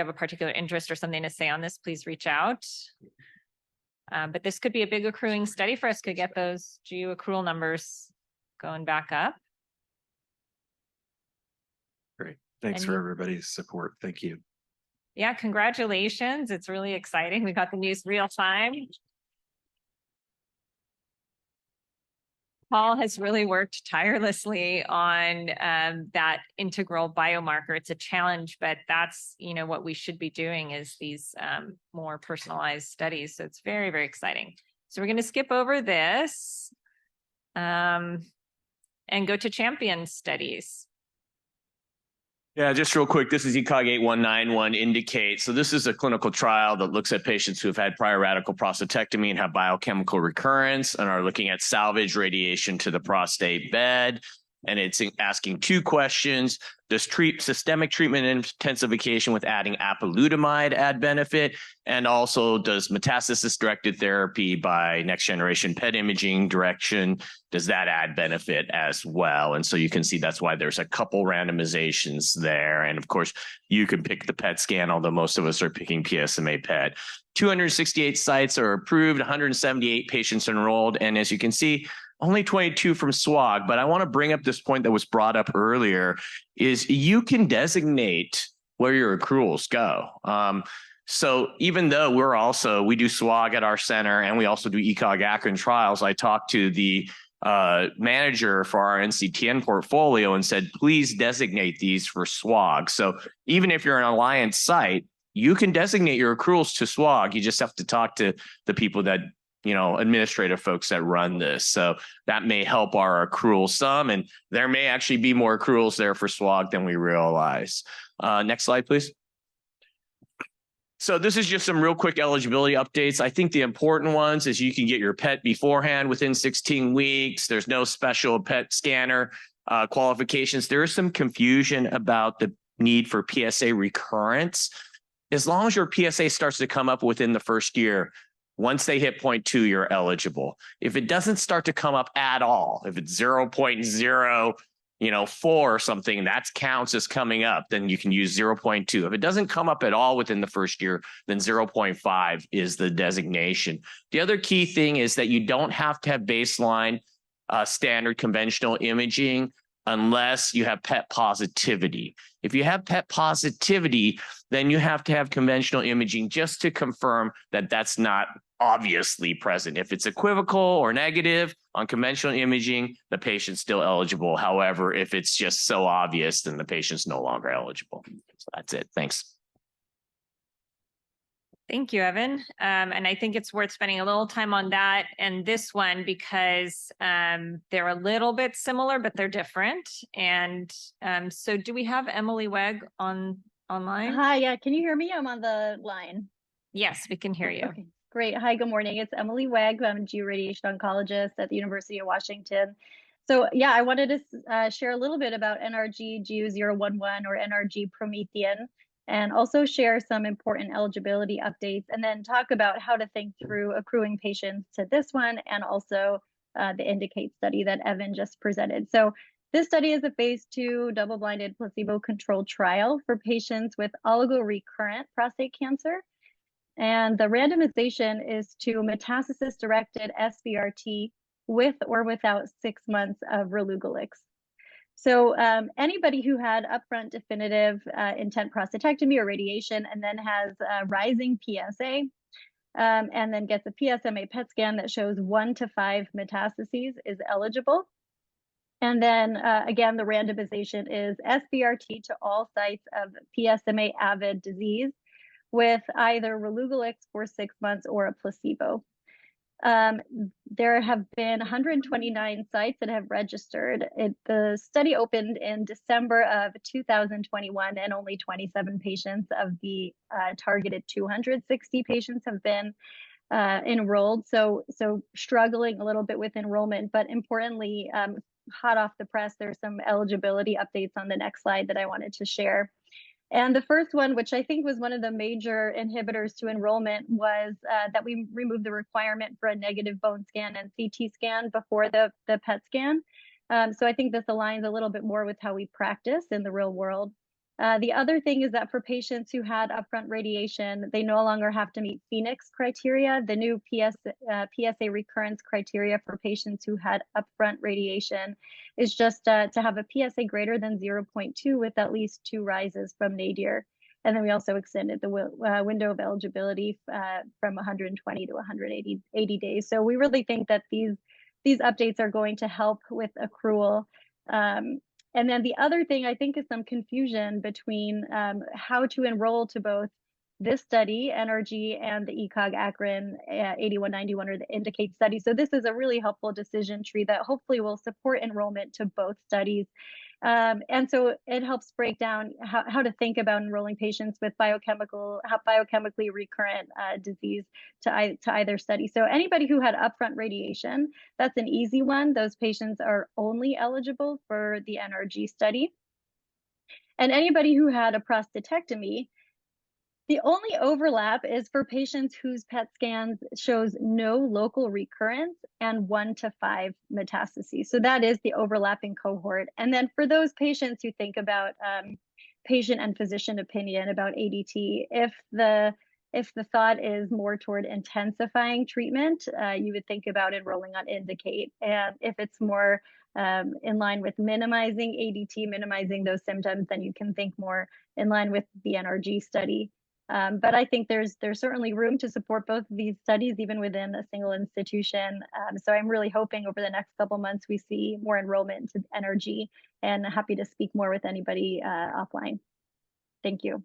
have a particular interest or something to say on this, please reach out. But this could be a big accruing study for us. Could get those GU accrual numbers going back up. Great. Thanks for everybody's support. Thank you. Yeah, congratulations. It's really exciting. We got the news real time. Paul has really worked tirelessly on that integral biomarker. It's a challenge, but that's, what we should be doing is these more personalized studies. So it's very, very exciting. So we're going to skip over this and go to champion studies. Yeah, just real quick, this is ECOG 8191 Indicate. So this is a clinical trial that looks at patients who have had prior radical prostatectomy and have biochemical recurrence and are looking at salvage radiation to the prostate bed. And it's asking two questions. Does systemic treatment intensification with adding apalutamide add benefit? And also, does metastasis-directed therapy by next-generation PET imaging direction, does that add benefit as well? And so you can see that's why there's a couple randomizations there. And of course, you can pick the PET scan, although most of us are picking PSMA PET. 268 sites are approved, 178 patients enrolled. And as you can see, only 22 from SWOG, but I want to bring up this point that was brought up earlier, is you can designate where your accruals go. So even though we do SWOG at our center and we also do ECOG Akron trials, I talked to the manager for our NCTN portfolio and said, please designate these for SWOG. So even if you're an Alliance site, you can designate your accruals to SWOG. You just have to talk to the people that administrative folks that run this. So that may help our accrual some, and there may actually be more accruals there for SWOG than we realize. Next slide, please. So this is just some real quick eligibility updates. I think the important ones is you can get your PET beforehand within 16 weeks. There's no special PET scanner qualifications. There is some confusion about the need for PSA recurrence. As long as your PSA starts to come up within the first year, once they hit 0.2, you're eligible. If it doesn't start to come up at all, if it's 0.04 or something, that counts as coming up, then you can use 0.2. If it doesn't come up at all within the first year, then 0.5 is the designation. The other key thing is that you don't have to have baseline standard conventional imaging unless you have PET positivity. If you have PET positivity, then you have to have conventional imaging just to confirm that that's not obviously present. If it's equivocal or negative on conventional imaging, the patient's still eligible. However, if it's just so obvious, then the patient's no longer eligible. So that's it. Thanks. Thank you, Evan. And I think it's worth spending a little time on that and this one because they're a little bit similar, but they're different. And so do we have Emily Weg online? Hi, yeah. Can you hear me? I'm on the line. Yes, we can hear you. Okay, great. Hi, good morning. It's Emily Weg. I'm a georadiation oncologist at the University of Washington. So yeah, I wanted to share a little bit about NRG GU011 or NRG Promethean, and also share some important eligibility updates, and then talk about how to think through accruing patients to this one, and also the Indicate study that Evan just presented. So this study is a phase 2 double-blinded placebo-controlled trial for patients with oligorecurrent prostate cancer. And the randomization is to metastasis-directed SBRT with or without 6 months of relugolix. So anybody who had upfront definitive intent prostatectomy or radiation and then has rising PSA and then gets a PSMA PET scan that shows 1 to 5 metastases is eligible. And then again, the randomization is SBRT to all sites of PSMA avid disease with either relugolix for 6 months or a placebo. There have been 129 sites that have registered. The study opened in December of 2021, and only 27 patients of the targeted 260 patients have been enrolled. So struggling a little bit with enrollment, but importantly, hot off the press, there's some eligibility updates on the next slide that I wanted to share. And the first one, which I think was one of the major inhibitors to enrollment, was that we removed the requirement for a negative bone scan and CT scan before the PET scan. So I think this aligns a little bit more with how we practice in the real world. The other thing is that for patients who had upfront radiation, they no longer have to meet Phoenix criteria. The new PSA recurrence criteria for patients who had upfront radiation is just to have a PSA greater than 0.2 with at least 2 rises from nadir. And then we also extended the window of eligibility from 120 to 180 days. So we really think that these updates are going to help with accrual. And then the other thing, I think, is some confusion between how to enroll to both this study, NRG, and the ECOG-ACRIN 8191 or the INDICATE study. So this is a really helpful decision tree that hopefully will support enrollment to both studies. And so it helps break down how to think about enrolling patients with biochemically recurrent disease to either study. So anybody who had upfront radiation, that's an easy one. Those patients are only eligible for the NRG study. And anybody who had a prostatectomy, the only overlap is for patients whose PET scans shows no local recurrence and 1 to 5 metastases. So that is the overlapping cohort. And then for those patients who think about patient and physician opinion about ADT, if the thought is more toward intensifying treatment, you would think about enrolling on INDICATE. And if it's more in line with minimizing ADT, minimizing those symptoms, then you can think more in line with the NRG study. But I think there's certainly room to support both of these studies, even within a single institution. So I'm really hoping over the next couple months we see more enrollment into NRG, and happy to speak more with anybody offline. Thank you.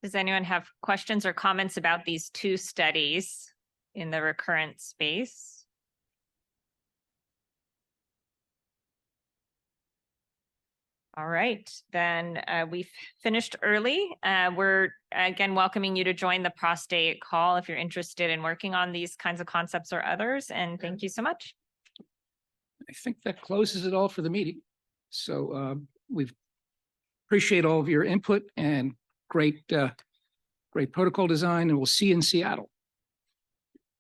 Does anyone have questions or comments about these 2 studies in the recurrent space? All right, then we've finished early. We're again welcoming you to join the prostate call if you're interested in working on these kinds of concepts or others. And thank you so much. I think that closes it all for the meeting. So we appreciate all of your input and great protocol design, and we'll see you in Seattle.